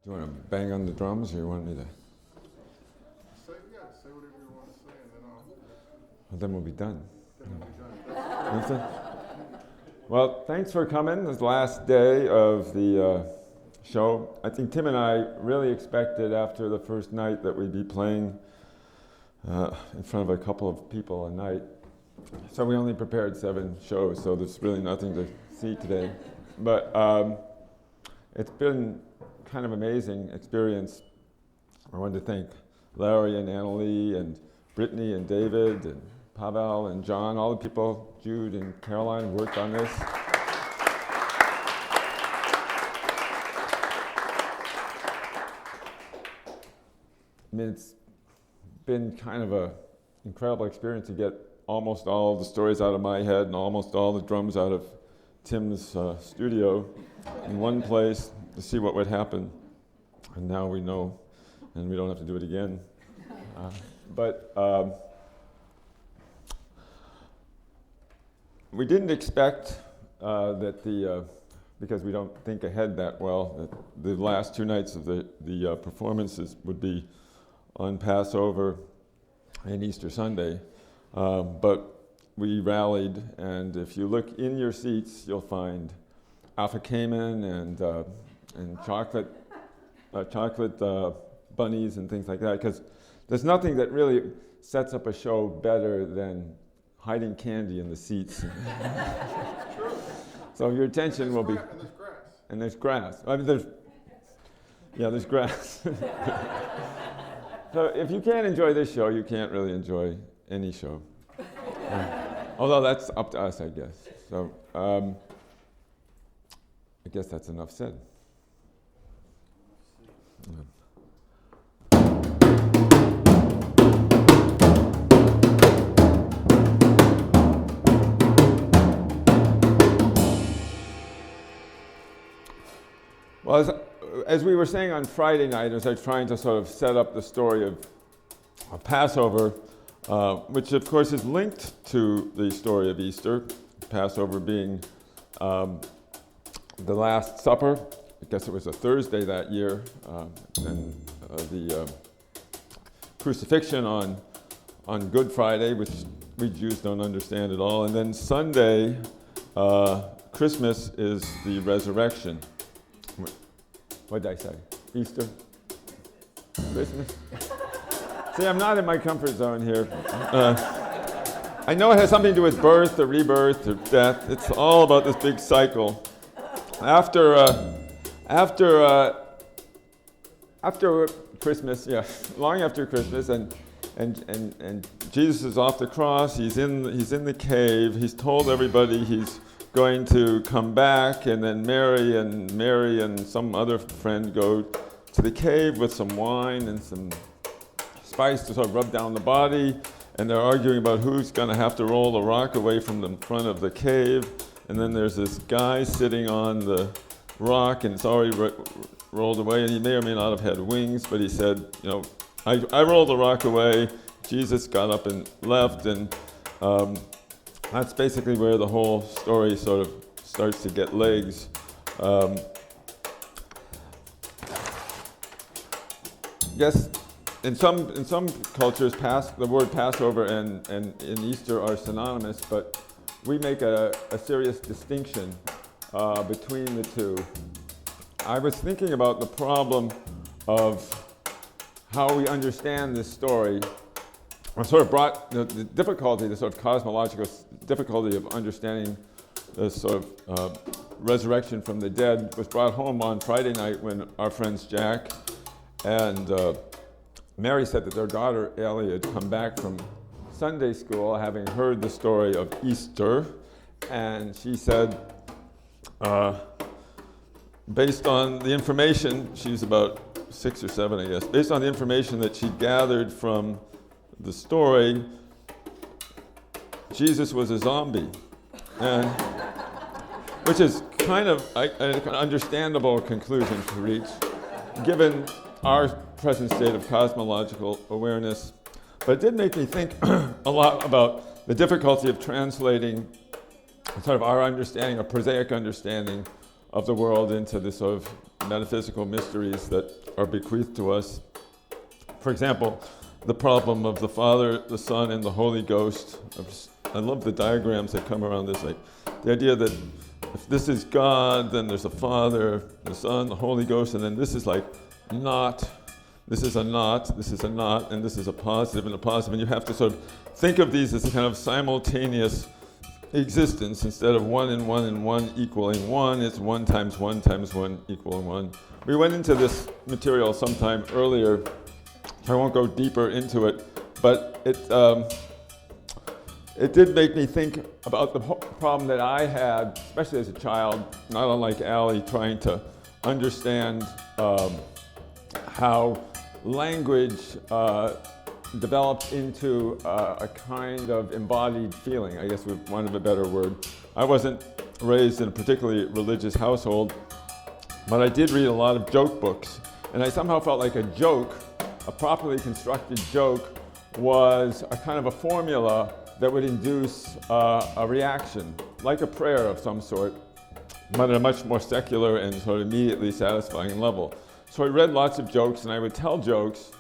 Do you want to bang on the drums, or you want me to? Say whatever you want to say, and then Well, then we'll be done. That's it. Well, thanks for coming. This last day of the show. I think Tim and I really expected after the first night that we'd be playing in front of a couple of people a night. So we only prepared 7 shows, so there's really nothing to see today. But it's been kind of amazing experience. I wanted to thank Larry and Annalie and Brittany and David and Pavel and John, all the people, Jude and Caroline, worked on this. I mean, it's been kind of an incredible experience to get almost all the stories out of my head and almost all the drums out of Tim's studio in one place to see what would happen. And now we know, and we don't have to do it again. But we didn't expect that because we don't think ahead that well, that the last 2 nights of the performances would be on Passover and Easter Sunday. But we rallied, and if you look in your seats, you'll find Alpha Cayman and chocolate bunnies and things like that, because there's nothing that really sets up a show better than hiding candy in the seats. So your attention will be... And there's grass. I mean, there's grass. So if you can't enjoy this show, you can't really enjoy any show. Although that's up to us, I guess. So I guess that's enough said. Well, as we were saying on Friday night, as I was trying to sort of set up the story of Passover, which of course is linked to the story of Easter, Passover being the Last Supper. I guess it was a Thursday that year, and the crucifixion on Good Friday, which we Jews don't understand at all, and then Sunday, Christmas is the resurrection. What did I say? Easter? Christmas? See, I'm not in my comfort zone here. I know it has something to do with birth or rebirth or death. It's all about this big cycle. After Christmas, long after Christmas, and Jesus is off the cross. He's in the cave. He's told everybody he's going to come back, and then Mary and some other friend go to the cave with some wine and some spice to sort of rub down the body, and they're arguing about who's going to have to roll the rock away from the front of the cave. And then there's this guy sitting on the rock, and it's already rolled away, and he may or may not have had wings, but he said, I rolled the rock away. Jesus got up and left, and that's basically where the whole story sort of starts to get legs. Yes, in some cultures, the word Passover and in Easter are synonymous, but we make a serious distinction between the two. I was thinking about the problem of how we understand this story. I sort of brought the difficulty, the sort of cosmological difficulty of understanding this sort of resurrection from the dead was brought home on Friday night when our friends Jack and Mary said that their daughter Ellie had come back from Sunday school having heard the story of Easter, and she said, based on the information, she's about 6 or 7, I guess, based on the information that she gathered from the story, Jesus was a zombie, and which is kind of an understandable conclusion to reach, given our present state of cosmological awareness. But it did make me think a lot about the difficulty of translating sort of our understanding, a prosaic understanding of the world into this sort of metaphysical mysteries that are bequeathed to us. For example, the problem of the Father, the Son, and the Holy Ghost. I love the diagrams that come around this, like the idea that if this is God, then there's a Father, the Son, the Holy Ghost, and then this is like not, this is a not, this is a not, and this is a positive and a positive. And you have to sort of think of these as a kind of simultaneous existence. Instead of 1 and 1 and 1 equaling 1, it's 1 times 1 times 1 equaling 1. We went into this material sometime earlier. I won't go deeper into it, but it did make me think about the problem that I had, especially as a child, not unlike Allie, trying to understand how language develops into a kind of embodied feeling, I guess with want of a better word. I wasn't raised in a particularly religious household, but I did read a lot of joke books, and I somehow felt like a joke, a properly constructed joke, was a kind of a formula that would induce a reaction, like a prayer of some sort, but at a much more secular and sort of immediately satisfying level. So I read lots of jokes, and I would tell jokes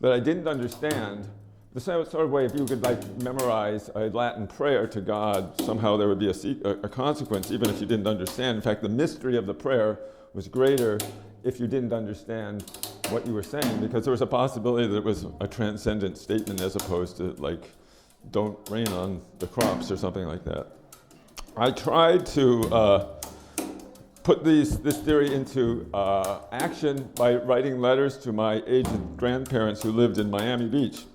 that I didn't understand. The same sort of way, if you could like memorize a Latin prayer to God, somehow there would be a consequence, even if you didn't understand. In fact, the mystery of the prayer was greater if you didn't understand what you were saying, because there was a possibility that it was a transcendent statement as opposed to like, don't rain on the crops or something like that. I tried to put this theory into action by writing letters to my aged grandparents who lived in Miami Beach.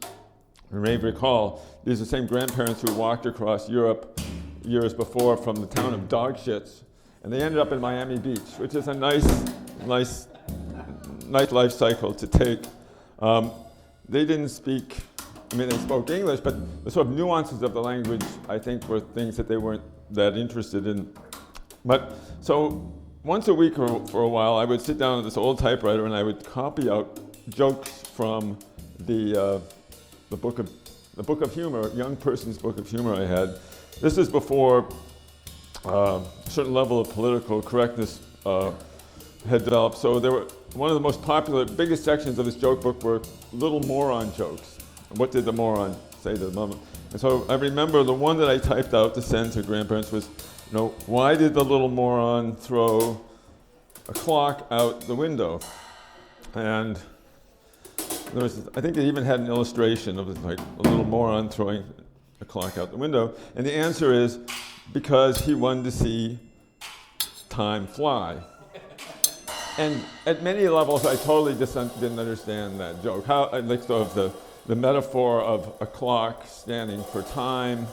You may recall, these are the same grandparents who walked across Europe years before from the town of Dogshits, and they ended up in Miami Beach, which is a nice life cycle to take. They didn't speak, I mean, they spoke English, but the sort of nuances of the language, I think, were things that they weren't that interested in. But so once a week for a while, I would sit down at this old typewriter and I would copy out jokes from the book of humor, Young Person's Book of Humor I had. This is before a certain level of political correctness had developed. So there were one of the most popular, biggest sections of this joke book were little moron jokes. What did the moron say to the mama? And so I remember the one that I typed out to send to grandparents was, why did the little moron throw a clock out the window? And there was, I think they even had an illustration of like a little moron throwing a clock out the window. And the answer is because he wanted to see time fly. And at many levels, I totally just didn't understand that joke. How, like, sort of the metaphor of a clock standing for time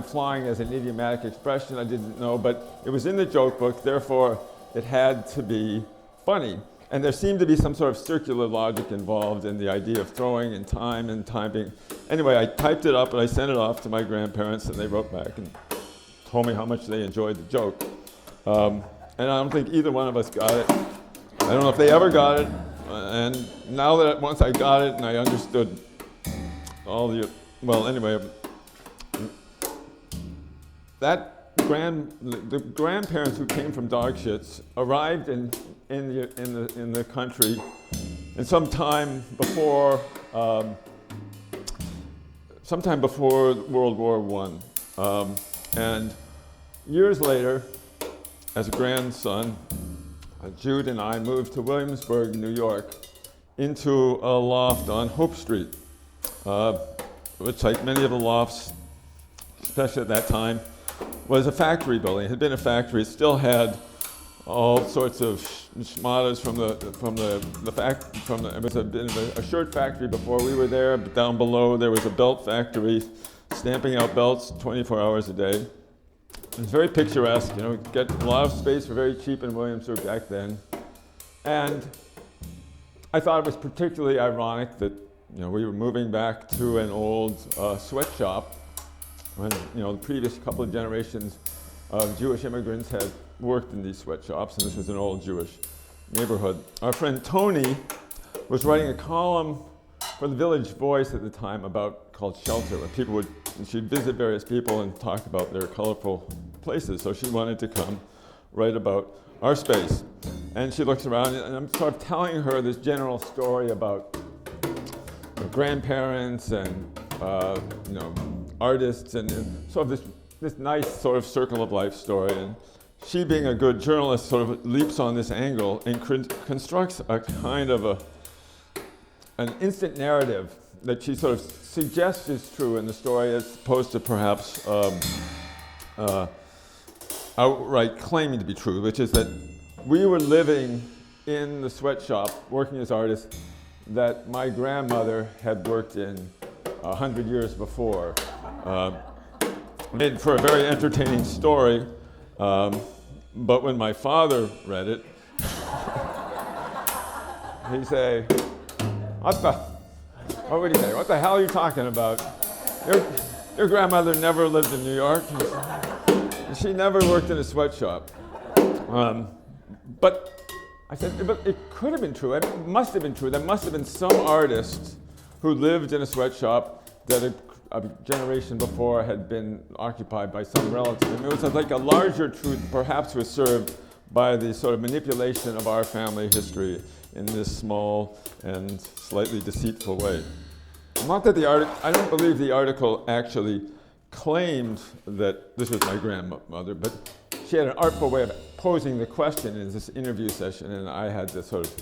flying as an idiomatic expression, I didn't know, but it was in the joke book, therefore it had to be funny. And there seemed to be some sort of circular logic involved in the idea of throwing and time being. Anyway, I typed it up and I sent it off to my grandparents, and they wrote back and told me how much they enjoyed the joke. And I don't think either one of us got it. I don't know if they ever got it. And now that once I got it and I understood all the, well, anyway, the grandparents who came from Dogshits arrived in the country in sometime before World War I. And years later, as a grandson, Jude and I moved to Williamsburg, New York, into a loft on Hope Street, which, like many of the lofts, especially at that time, was a factory building. It had been a factory. It still had all sorts of schmatas it was a shirt factory before we were there, but down below there was a belt factory, stamping out belts 24 hours a day. It was very picturesque, get a lot of space for very cheap in Williamsburg back then. And I thought it was particularly ironic that, we were moving back to an old sweatshop when, the previous couple of generations of Jewish immigrants had worked in these sweatshops, and this was an old Jewish neighborhood. Our friend Tony was writing a column for the Village Voice at the time called Shelter, where she'd visit various people and talk about their colorful places. So she wanted to come write about our space. And she looks around, and I'm sort of telling her this general story about her grandparents and artists and sort of this nice sort of circle of life story. And she, being a good journalist, sort of leaps on this angle and constructs a kind of an instant narrative that she sort of suggests is true in the story, as opposed to perhaps outright claiming to be true, which is that we were living in the sweatshop, working as artists, that my grandmother had worked in 100 years before. Made for a very entertaining story, but when my father read it, he'd say, what would he say? What the hell are you talking about? Your grandmother never lived in New York. She never worked in a sweatshop. But I said, but it could have been true. It must have been true. There must have been some artist who lived in a sweatshop that a generation before had been occupied by some relative. And it was like a larger truth perhaps was served by the sort of manipulation of our family history in this small and slightly deceitful way. Not that I don't believe the article actually claimed that this was my grandmother, but she had an artful way of posing the question in this interview session, and I had to sort of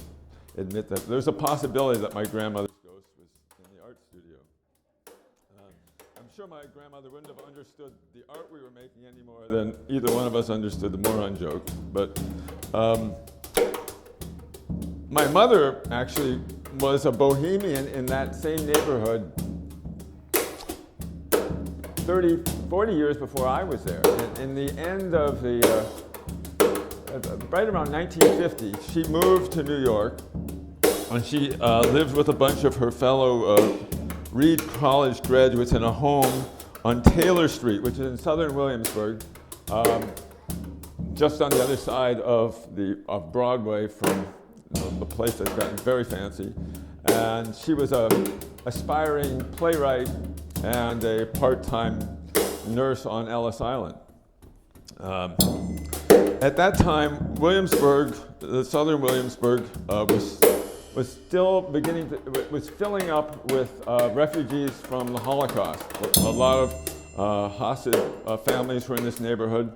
admit that there's a possibility that my grandmother's ghost was in the art studio. I'm sure my grandmother wouldn't have understood the art we were making any more than either one of us understood the moron joke. But my mother actually was a bohemian in that same neighborhood 30, 40 years before I was there. In the end of right around 1950, she moved to New York, and she lived with a bunch of her fellow Reed College graduates in a home on Taylor Street, which is in southern Williamsburg, just on the other side of Broadway from the place that's gotten very fancy. And she was an aspiring playwright and a part-time nurse on Ellis Island. At that time, Williamsburg, the southern Williamsburg, was still was filling up with refugees from the Holocaust. A lot of Hasid families were in this neighborhood,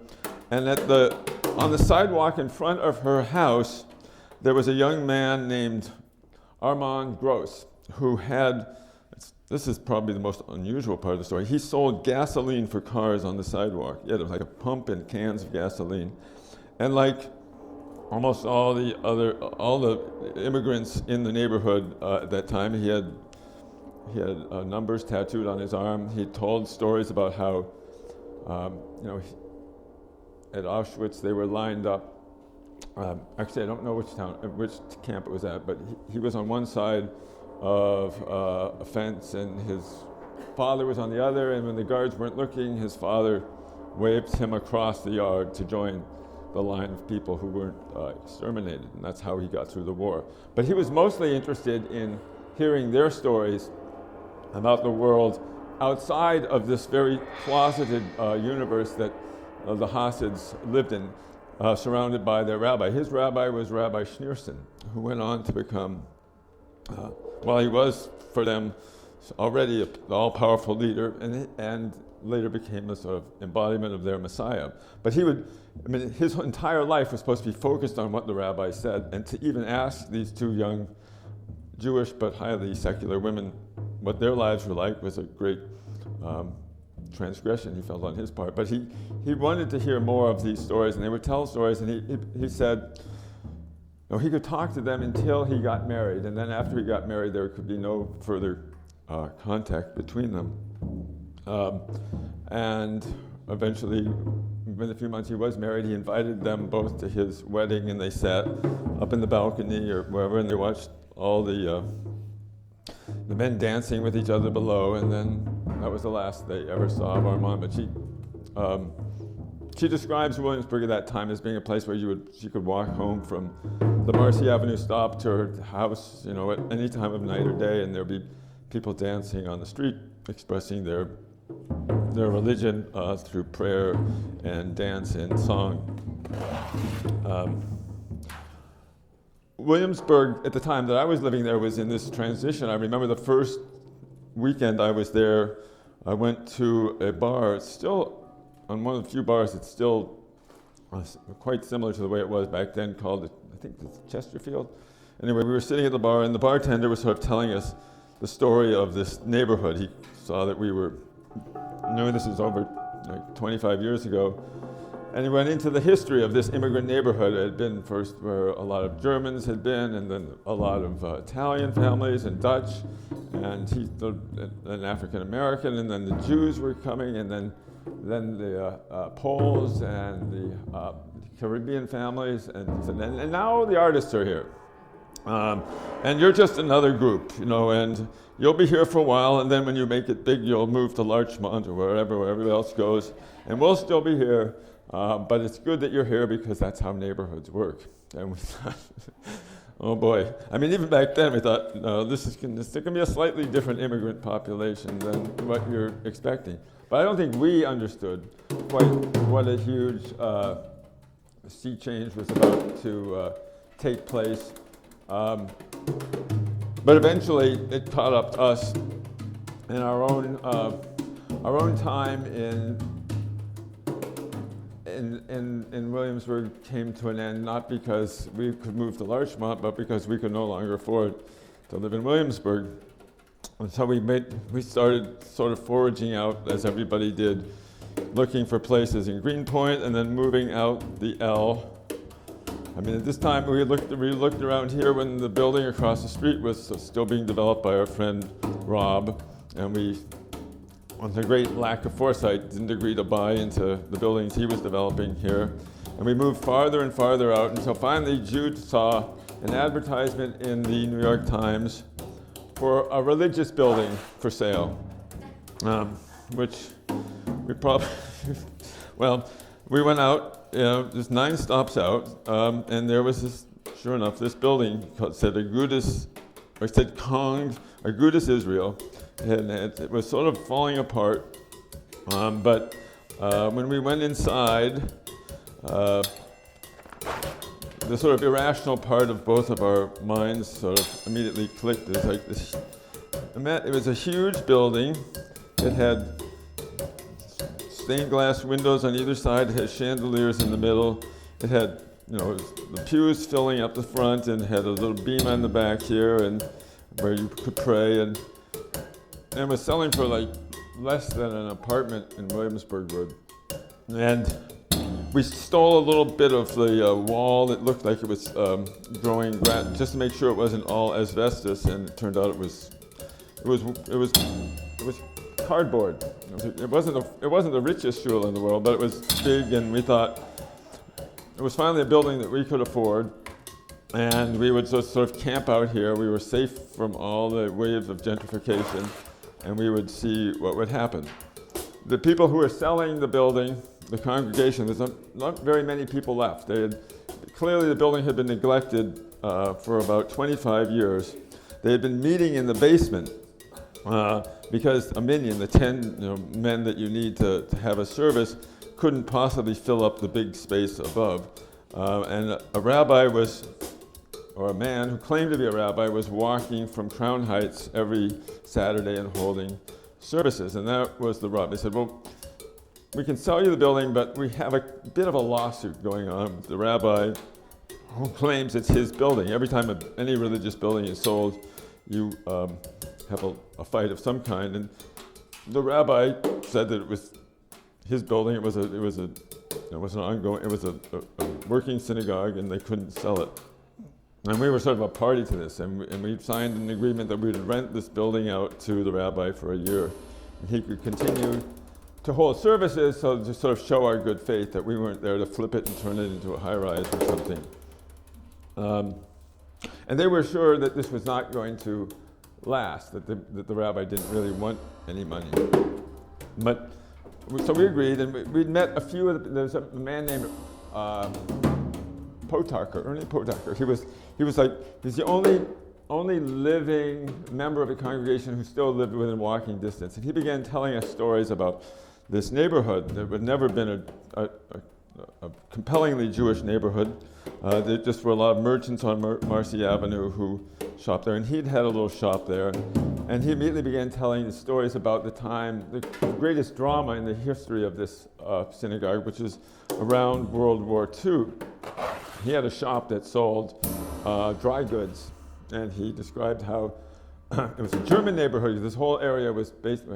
and on the sidewalk in front of her house, there was a young man named Armand Gross who had. This is probably the most unusual part of the story. He sold gasoline for cars on the sidewalk. He had like a pump and cans of gasoline. And like almost all the immigrants in the neighborhood at that time, he had numbers tattooed on his arm. He told stories about how, at Auschwitz they were lined up. Actually, I don't know which camp it was at, but he was on one side of a fence, and his father was on the other, and when the guards weren't looking, his father waved him across the yard to join the line of people who weren't exterminated, and that's how he got through the war. But he was mostly interested in hearing their stories about the world outside of this very closeted universe that the Hasids lived in, surrounded by their rabbi. His rabbi was Rabbi Schneerson, who went on to become he was, for them, already an all-powerful leader, and later became a sort of embodiment of their Messiah. But his entire life was supposed to be focused on what the rabbi said, and to even ask these two young Jewish but highly secular women what their lives were like was a great transgression, he felt, on his part. But he wanted to hear more of these stories, and they would tell stories, and he said, no, he could talk to them until he got married, and then after he got married, there could be no further contact between them. And eventually, within a few months he was married, he invited them both to his wedding, and they sat up in the balcony or wherever, and they watched all the men dancing with each other below, and then that was the last they ever saw of Armand. But she describes Williamsburg at that time as being a place where she could walk home from the Marcy Avenue stop to her house, at any time of night or day, and there'd be people dancing on the street, expressing their religion through prayer and dance and song. Williamsburg, at the time that I was living there, was in this transition. I remember the first weekend I was there, I went to a bar. It's still, on one of the few bars, it's still quite similar to the way it was back then, called, I think it's Chesterfield. Anyway, we were sitting at the bar, and the bartender was sort of telling us the story of this neighborhood. He saw that we knew this was over like 25 years ago, and he went into the history of this immigrant neighborhood. It had been first where a lot of Germans had been, and then a lot of Italian families and Dutch, and an African American, and then the Jews were coming, and then the Poles and the Caribbean families, and now the artists are here. And you're just another group, and you'll be here for a while, and then when you make it big, you'll move to Larchmont or wherever everybody else goes, and we'll still be here, but it's good that you're here because that's how neighborhoods work. And we thought, oh boy. I mean, even back then we thought, no, this going to be a slightly different immigrant population than what you're expecting. But I don't think we understood quite what a huge sea change was about to take place. But eventually it caught up to us, and our own time in Williamsburg came to an end, not because we could move to Larchmont, but because we could no longer afford to live in Williamsburg. And so we started sort of foraging out, as everybody did, looking for places in Greenpoint, and then moving out the L. I mean, at this time, we looked around here when the building across the street was still being developed by our friend Rob, and we, on the great lack of foresight, didn't agree to buy into the buildings he was developing here. And we moved farther and farther out until finally Jude saw an advertisement in the New York Times for a religious building for sale, which we probably, well, we went out, there's 9 stops out, and there was this, sure enough, this building said Agudas Israel, and it was sort of falling apart, but when we went inside, the sort of irrational part of both of our minds sort of immediately clicked. It was like this, it was a huge building. It had stained glass windows on either side. It had chandeliers in the middle. It had, the pews filling up the front, and had a little beam on the back here, and where you could pray, and it was selling for like less than an apartment in Williamsburg Road. And we stole a little bit of the wall. It looked like it was growing grass, just to make sure it wasn't all asbestos, and it turned out it was cardboard. It wasn't the richest shul in the world, but it was big, and we thought it was finally a building that we could afford, and we would sort of camp out here. We were safe from all the waves of gentrification, and we would see what would happen. The people who were selling the building, the congregation, there's not very many people left. Clearly the building had been neglected for about 25 years. They had been meeting in the basement because a minyan, the 10 men that you need to have a service, couldn't possibly fill up the big space above. And a rabbi or a man who claimed to be a rabbi, was walking from Crown Heights every Saturday and holding services, and that was the rub. They said, well, we can sell you the building, but we have a bit of a lawsuit going on with the rabbi who claims it's his building. Every time any religious building is sold, you have a fight of some kind. And the rabbi said that it was his building. It was a working synagogue, and they couldn't sell it. And we were sort of a party to this, and we signed an agreement that we would rent this building out to the rabbi for a year, and he could continue to hold services, so to sort of show our good faith that we weren't there to flip it and turn it into a high-rise or something. And they were sure that this was not going to last, that the rabbi didn't really want any money. But so we agreed, and we'd met a few of there's a man named Ernie Potarker. He's the only living member of the congregation who still lived within walking distance. And he began telling us stories about this neighborhood that had never been a compellingly Jewish neighborhood, There just were a lot of merchants on Marcy Avenue who shopped there, and he'd had a little shop there. And he immediately began telling stories about the time, the greatest drama in the history of this synagogue, which is around World War II. He had a shop that sold dry goods, and he described how it was a German neighborhood. This whole area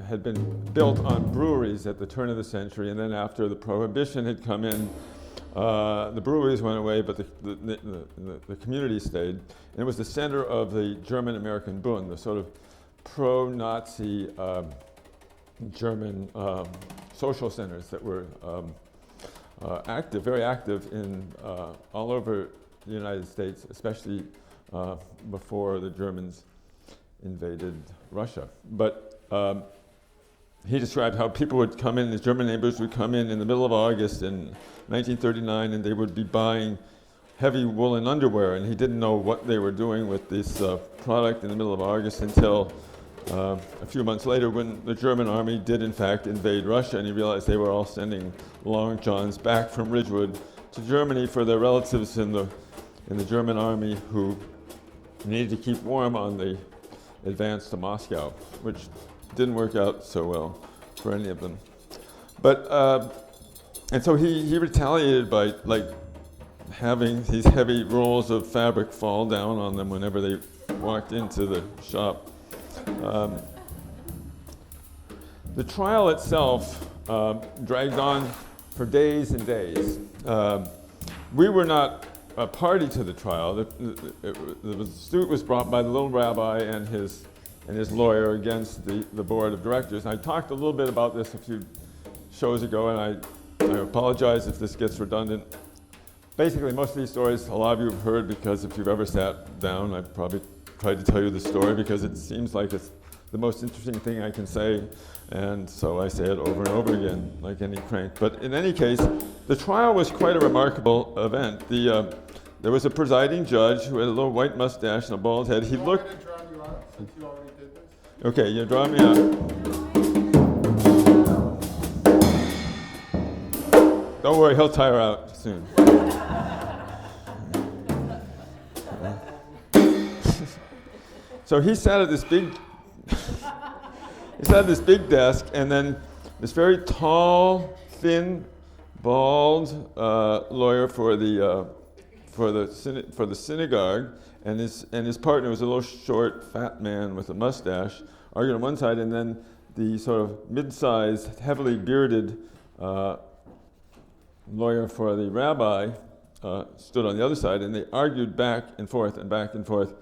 had been built on breweries at the turn of the century, and then after the Prohibition had come in, the breweries went away, but the community stayed. And it was the center of the German-American Bund, the sort of pro-Nazi German social centers that were very active in all over the United States, especially before the Germans invaded Russia. But he described how people would come in, his German neighbors would come in the middle of August in 1939, and they would be buying heavy woolen underwear, and he didn't know what they were doing with this product in the middle of August until a few months later, when the German army did in fact invade Russia, and he realized they were all sending long johns back from Ridgewood to Germany for their relatives in the German army who needed to keep warm on the advance to Moscow, which didn't work out so well for any of them. But and so he retaliated by having these heavy rolls of fabric fall down on them whenever they walked into the shop. The trial itself dragged on for days and days. We were not a party to the trial. The suit was brought by the little rabbi and his lawyer against the board of directors. And I talked a little bit about this a few shows ago, and I apologize if this gets redundant. Basically, most of these stories, a lot of you have heard, because if you've ever sat down, I've probably tried to tell you the story because it seems like it's the most interesting thing I can say, and so I say it over and over again, like any crank. But in any case, the trial was quite a remarkable event. There was a presiding judge who had a little white mustache and a bald head. He looked. Want me to draw you out since you already did this? Okay, you draw me out. Don't worry, he'll tire out soon. So he sat at this big desk, and then this very tall, thin, bald lawyer for the synagogue, and his partner was a little short, fat man with a mustache, arguing on one side, and then the sort of mid-sized, heavily bearded lawyer for the rabbi stood on the other side, and they argued back and forth and back and forth.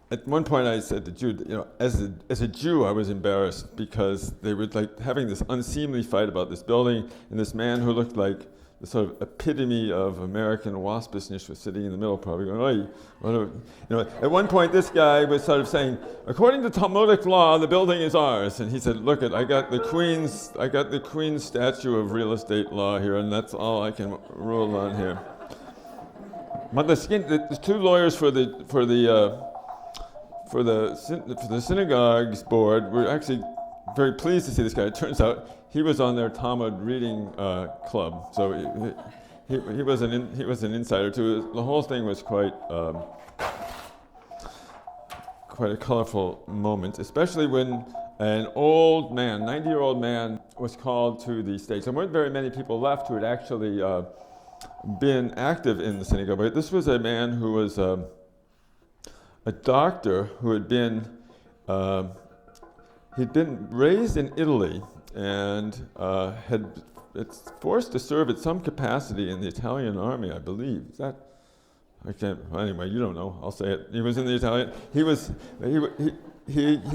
At one point, I said to Jude, as a Jew, I was embarrassed because they were having this unseemly fight about this building, and this man who looked like the sort of epitome of American waspishness was sitting in the middle, probably going, "Oi!" At one point, this guy was sort of saying, "According to Talmudic law, the building is ours." And he said, "Look, I got the Queen's statue of real estate law here, and that's all I can rule on here." But the two lawyers for the synagogue's board were actually very pleased to see this guy. It turns out he was on their Talmud reading club, so he was an insider too. The whole thing was quite a colorful moment, especially when an old man, 90-year-old man, was called to the stage. There weren't very many people left who had actually been active in the synagogue, but this was a man who was a doctor who had been he'd been raised in Italy and it's forced to serve at some capacity in the Italian army, I believe. Is that? I can't. Anyway, you don't know. I'll say it. He was in the Italian. He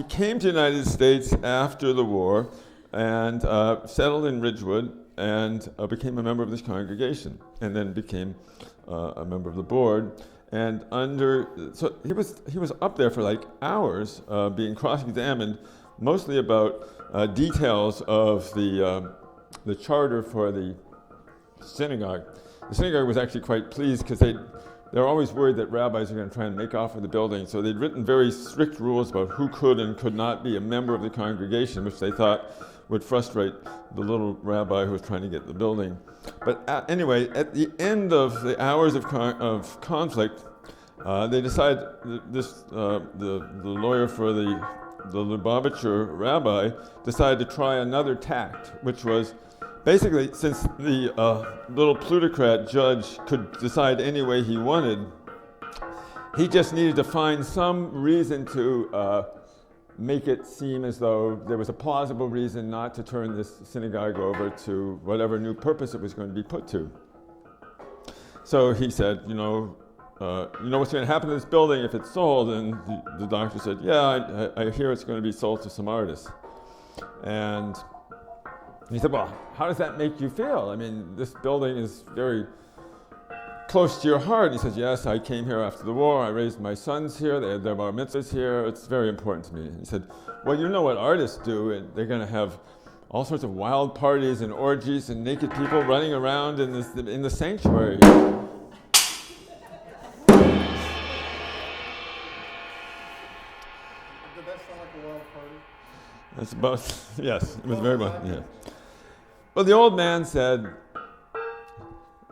came to the United States after the war and settled in Ridgewood and became a member of this congregation, and then became a member of the board. And so he was up there for hours being cross-examined, mostly about details of the charter for the synagogue. The synagogue was actually quite pleased because they're always worried that rabbis are going to try and make off with the building. So they'd written very strict rules about who could and could not be a member of the congregation, which they thought would frustrate the little rabbi who was trying to get the building. But anyway, at the end of the hours of conflict, they decide the lawyer for the Lubavitcher rabbi decided to try another tact, which was basically, since the little plutocrat judge could decide any way he wanted, he just needed to find some reason to make it seem as though there was a plausible reason not to turn this synagogue over to whatever new purpose it was going to be put to. So he said, you know what's going to happen to this building if it's sold? And the doctor said, yeah, I hear it's going to be sold to some artists. And he said, well, how does that make you feel? I mean, this building is very close to your heart. He says, yes, I came here after the war. I raised my sons here. They had their bar mitzvahs here. It's very important to me. And he said, well, you know what artists do. And they're going to have all sorts of wild parties and orgies and naked people running around in the sanctuary. Did that sound like a wild party? That's about, yes, it was very much, yeah. Well, the old man said,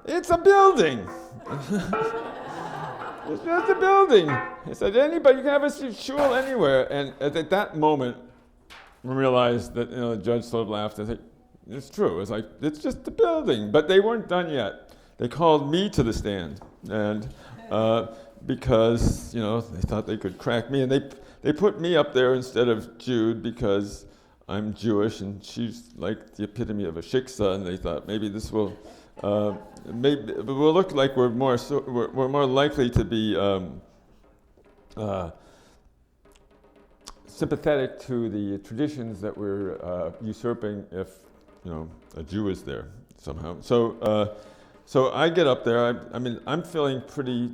it's a building. It's just a building. He said, anybody, you can have a shul anywhere. And at that moment, we realized that, the judge sort of laughed and said, it's true. It's like, it's just a building. But they weren't done yet. They called me to the stand. And because, they thought they could crack me. And they put me up there instead of Jude because I'm Jewish and she's like the epitome of a shiksa. And they thought maybe this will we'll look like we're more likely to be sympathetic to the traditions that we're usurping if a Jew is there somehow. So I get up there. I'm feeling pretty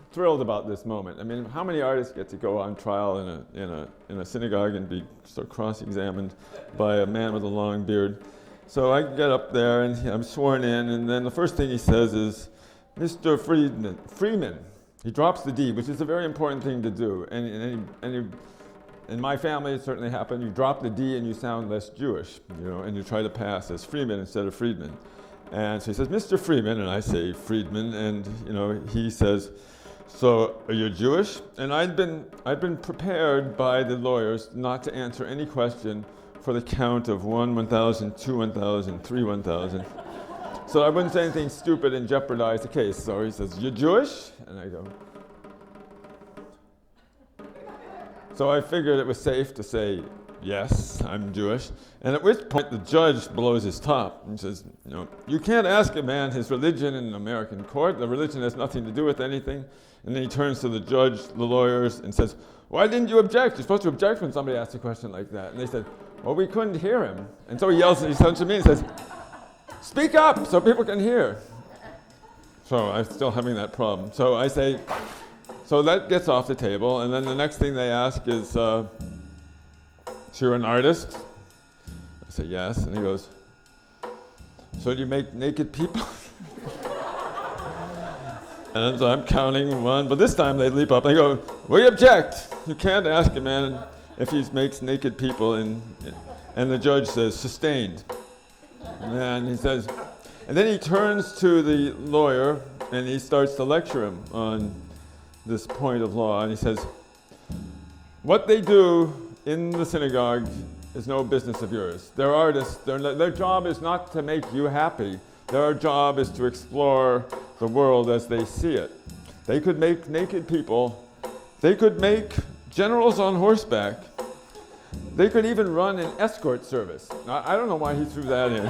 thrilled about this moment. I mean, how many artists get to go on trial in a synagogue and be sort of cross-examined by a man with a long beard? So I get up there and I'm sworn in, and then the first thing he says is, Mr. Freedman. He drops the D, which is a very important thing to do. And in my family, it certainly happened. You drop the D and you sound less Jewish, and you try to pass as Freeman instead of Friedman. And so he says, Mr. Freeman, and I say Friedman, and he says, so are you Jewish? And I'd been prepared by the lawyers not to answer any question for the count of 1, 1,000, 2, 1,000, 3, 1,000. So I wouldn't say anything stupid and jeopardize the case. So he says, you're Jewish? And I go. So I figured it was safe to say, yes, I'm Jewish. And at which point the judge blows his top and says, you can't ask a man his religion in an American court. The religion has nothing to do with anything. And then he turns to the judge, the lawyers, and says, why didn't you object? You're supposed to object when somebody asks a question like that. And they said, well, we couldn't hear him. And so he turns to me and says, speak up so people can hear. So I'm still having that problem. So I say, so that gets off the table. And then the next thing they ask is, so you're an artist? I say, yes. And he goes, so do you make naked people? And so I'm counting one, but this time they leap up. They go, we object. You can't ask a man if he makes naked people. And the judge says, sustained. And he says, and then he turns to the lawyer and he starts to lecture him on this point of law. And he says, what they do in the synagogue is no business of yours. They're artists. Their job is not to make you happy. Their job is to explore the world as they see it. They could make naked people. They could make generals on horseback. They could even run an escort service. Now, I don't know why he threw that in.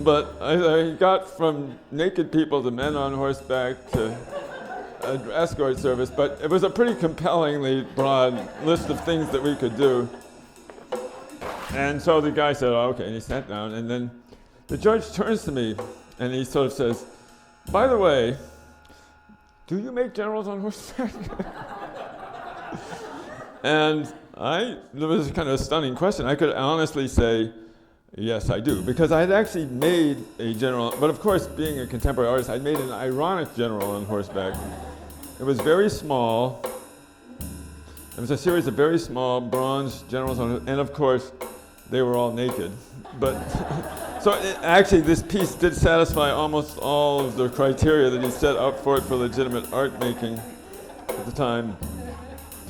But I got from naked people to men on horseback to an escort service. But it was a pretty compellingly broad list of things that we could do. And so the guy said, oh, okay, and he sat down. And then the judge turns to me and he sort of says, by the way, do you make generals on horseback? And it was kind of a stunning question. I could honestly say, yes, I do. Because I had actually made a general, but of course, being a contemporary artist, I'd made an ironic general on horseback. It was very small, It was a series of very small bronze generals, and of course, they were all naked. But actually, this piece did satisfy almost all of the criteria that he set up for it for legitimate art making at the time.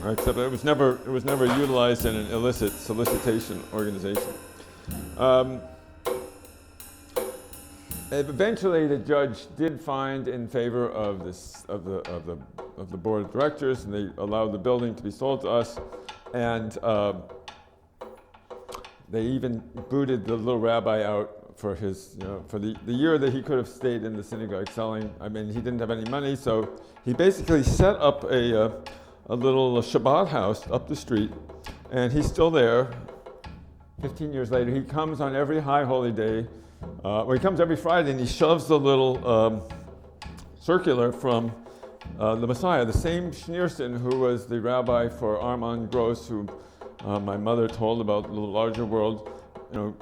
Except it was never utilized in an illicit solicitation organization. Eventually, the judge did find in favor of the board of directors, and they allowed the building to be sold to us. And they even booted the little rabbi out for his, for the year that he could have stayed in the synagogue selling. I mean, he didn't have any money, so he basically set up a little Shabbat house up the street, and he's still there. 15 years later, he comes on every high holy day. He comes every Friday, and he shoves the little circular from the Messiah, the same Schneerson who was the rabbi for Armand Gross, who my mother told about the larger world,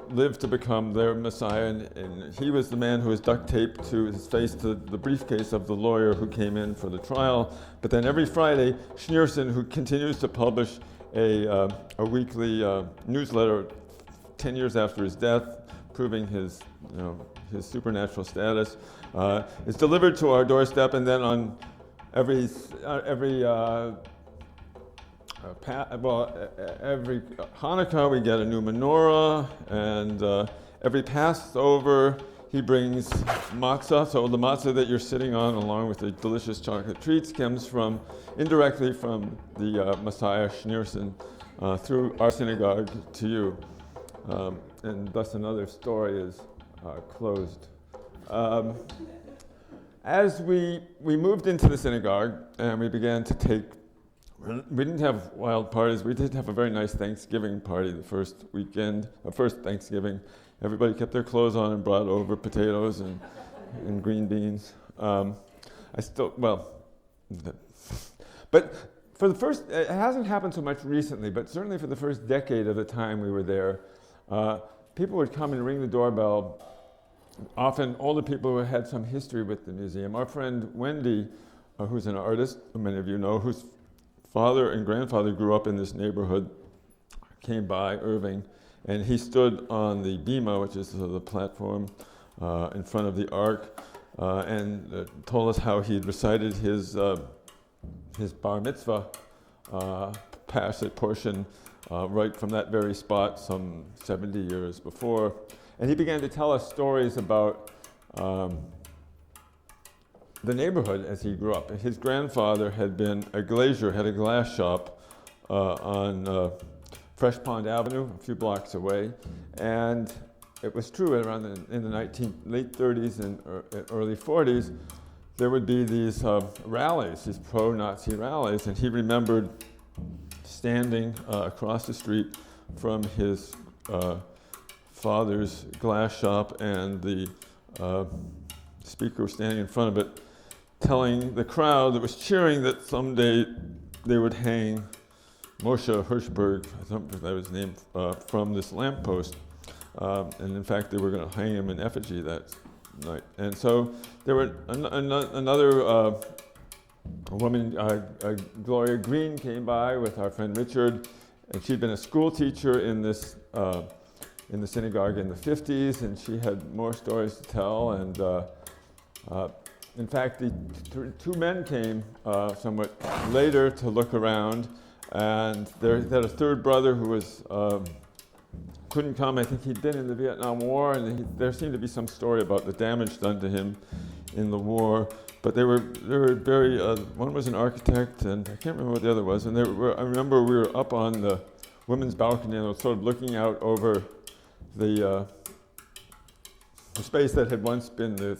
lived to become their Messiah, and he was the man who was duct taped to his face to the briefcase of the lawyer who came in for the trial. But then every Friday, Schneerson, who continues to publish a weekly newsletter 10 years after his death, proving his supernatural status, is delivered to our doorstep, and then on every Hanukkah we get a new menorah, and every Passover he brings matzah. So the matzah that you're sitting on, along with the delicious chocolate treats, comes indirectly from the Messiah Schneerson through our synagogue to you. And thus another story is closed. As we moved into the synagogue and we began to we didn't have wild parties. We did have a very nice Thanksgiving party the first Thanksgiving. Everybody kept their clothes on and brought over potatoes and green beans. But for the first, it hasn't happened so much recently, but certainly for the first decade of the time we were there, people would come and ring the doorbell, often older people who had some history with the museum. Our friend Wendy, who's an artist, who many of you know, whose father and grandfather grew up in this neighborhood, came by Irving, and he stood on the bima, which is the platform in front of the ark, and told us how he'd recited his bar mitzvah passage portion right from that very spot some 70 years before. And he began to tell us stories about the neighborhood as he grew up. His grandfather had been a glazier, had a glass shop on Fresh Pond Avenue, a few blocks away. And it was true around in the late 30s and early 40s, there would be these rallies, these pro-Nazi rallies, and he remembered standing across the street from his father's glass shop, and the speaker was standing in front of it, telling the crowd that was cheering that someday they would hang Moshe Hirschberg, I don't know if that was his name, from this lamppost. And in fact, they were going to hang him in effigy that night. And so there were another woman, Gloria Green, came by with our friend Richard, and she'd been a school teacher in the synagogue in the 50s, and she had more stories to tell. And in fact, the two men came somewhat later to look around, and they had a third brother who was couldn't come. I think he'd been in the Vietnam War, and there seemed to be some story about the damage done to him in the war. But they were very. One was an architect, and I can't remember what the other was. And I remember we were up on the women's balcony, and I was sort of looking out over the space that had once been the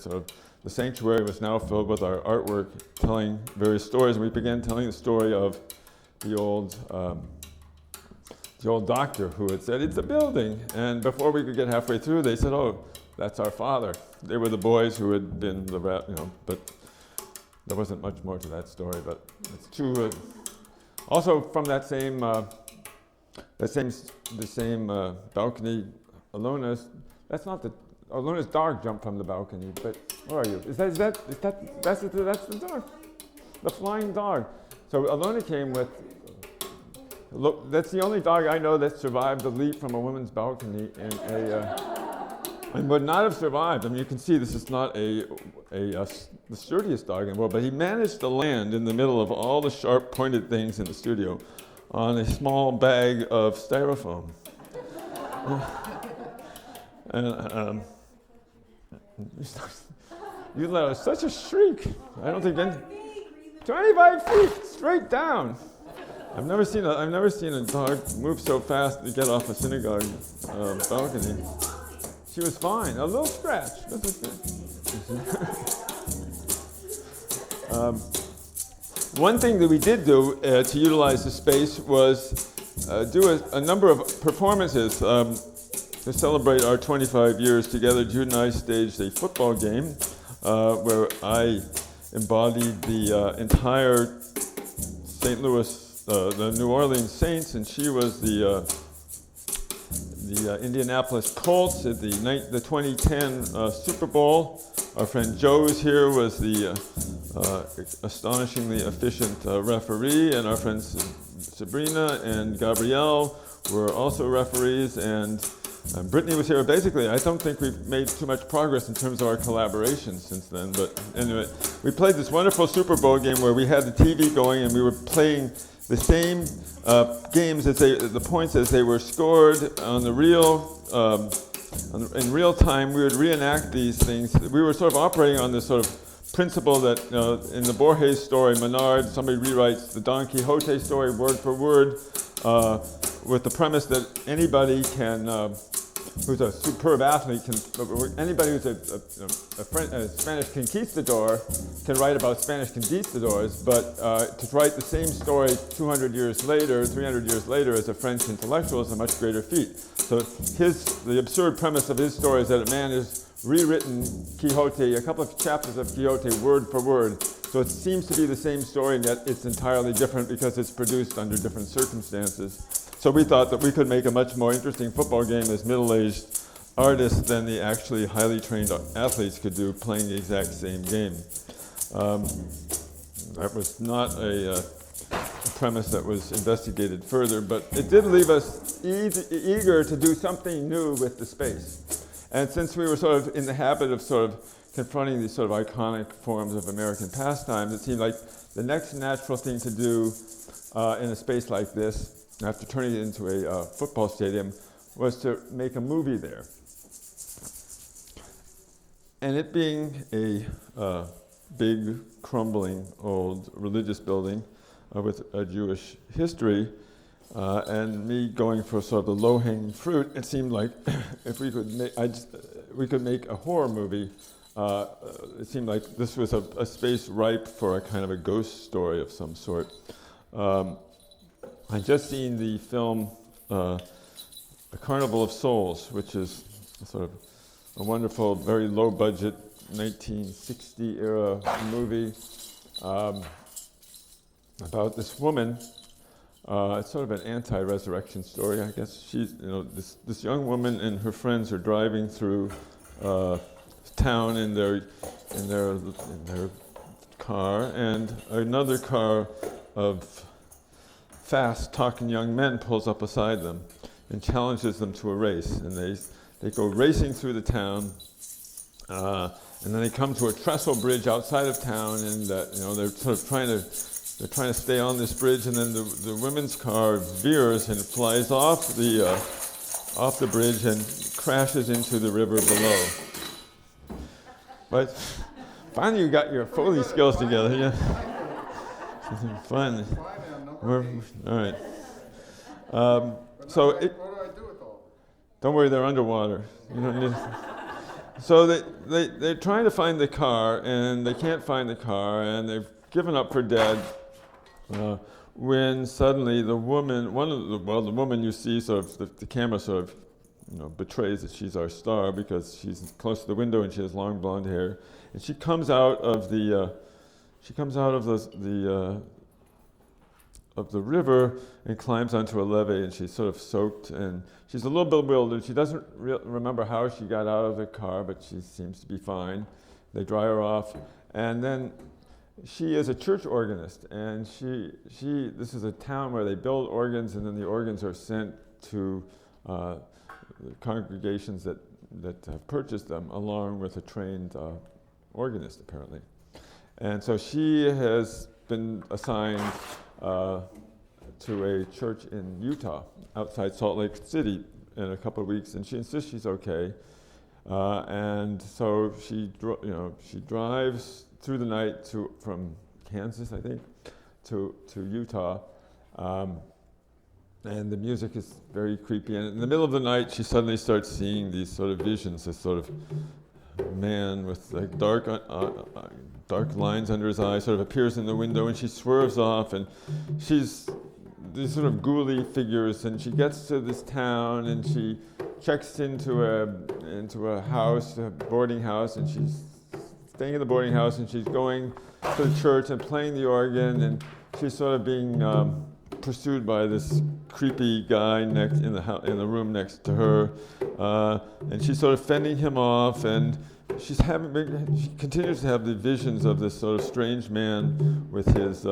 sanctuary was now filled with our artwork, telling various stories. And we began telling the story of the old doctor who had said, "It's a building." And before we could get halfway through, they said, "Oh, that's our father." They were the boys who had been but there wasn't much more to that story. But it's true. Also, from the same balcony, Alona's dog jumped from the balcony. But where are you? That's the dog, the flying dog. So Alona came with Look, that's the only dog I know that survived the leap from a woman's balcony and would not have survived. I mean, you can see this is not the sturdiest dog in the world, but he managed to land in the middle of all the sharp pointed things in the studio on a small bag of styrofoam. And you let out such a shriek. I don't think any 25 feet straight down. I've never seen a dog move so fast to get off a synagogue balcony. She was fine. A little scratch. One thing that we did do to utilize the space was do a number of performances to celebrate our 25 years together. Jude and I staged a football game where I embodied the entire St. Louis, the New Orleans Saints, and she was the Indianapolis Colts at the 2010 Super Bowl. Our friend Joe's here was the astonishingly efficient referee, and our friends Sabrina and Gabrielle were also referees, and Brittany was here. Basically, I don't think we've made too much progress in terms of our collaboration since then, but anyway, we played this wonderful Super Bowl game where we had the TV going and we were playing the same games the points as they were scored on the in real time. We would reenact these things. We were sort of operating on this sort of principle that in the Borges story, Menard, somebody rewrites the Don Quixote story word for word with the premise that anybody can, who's a superb athlete, anybody who's a Spanish conquistador can write about Spanish conquistadors, but to write the same story 200 years later, 300 years later as a French intellectual is a much greater feat. So the absurd premise of his story is that a man has rewritten Quixote, a couple of chapters of Quixote word for word. So it seems to be the same story, and yet it's entirely different because it's produced under different circumstances. So we thought that we could make a much more interesting football game as middle-aged artists than the actually highly trained athletes could do playing the exact same game. That was not a premise that was investigated further, but it did leave us eager to do something new with the space. And since we were sort of in the habit of sort of confronting these sort of iconic forms of American pastimes, it seemed like the next natural thing to do in a space like this, after turning it into a football stadium, was to make a movie there. And it being a big, crumbling, old religious building with a Jewish history, and me going for sort of the low-hanging fruit, it seemed like if we could make a horror movie. It seemed like this was a space ripe for a kind of a ghost story of some sort. I'd just seen the film A Carnival of Souls, which is sort of a wonderful, very low-budget 1960-era movie about this woman. It's sort of an anti-resurrection story, I guess. She's, this young woman and her friends are driving through town in their car, and another car of fast-talking young men pulls up beside them and challenges them to a race. And they go racing through the town, and then they come to a trestle bridge outside of town, and they're sort of trying to stay on this bridge, and then the women's car veers and flies off the bridge and crashes into the river below. But finally, you got your Foley skills together. Yeah, fun. All right. So what do I do with all this? Don't worry, they're underwater. So they're trying to find the car, and they can't find the car, and they've given up for dead. When suddenly the woman you see, sort of the camera sort of betrays that she's our star because she's close to the window and she has long blonde hair, and she comes out of the river and climbs onto a levee, and she's sort of soaked, and she's a little bewildered. She doesn't remember how she got out of the car, but she seems to be fine. They dry her off, and then she is a church organist, and this is a town where they build organs, and then the organs are sent to the congregations that have purchased them, along with a trained organist, apparently. And so she has been assigned to a church in Utah, outside Salt Lake City, in a couple of weeks, and she insists she's okay. And so she drives through the night from Kansas, I think, to Utah, and the music is very creepy. And in the middle of the night, she suddenly starts seeing these sort of visions, this sort of man with like dark lines under his eyes sort of appears in the window, and she swerves off, and she's these sort of ghouly figures, and she gets to this town, and she checks into a house, a boarding house, and she's staying in the boarding house, and she's going to the church and playing the organ, and she's sort of being pursued by this creepy guy in the room next to her, and she's sort of fending him off, and she continues to have the visions of this sort of strange man with his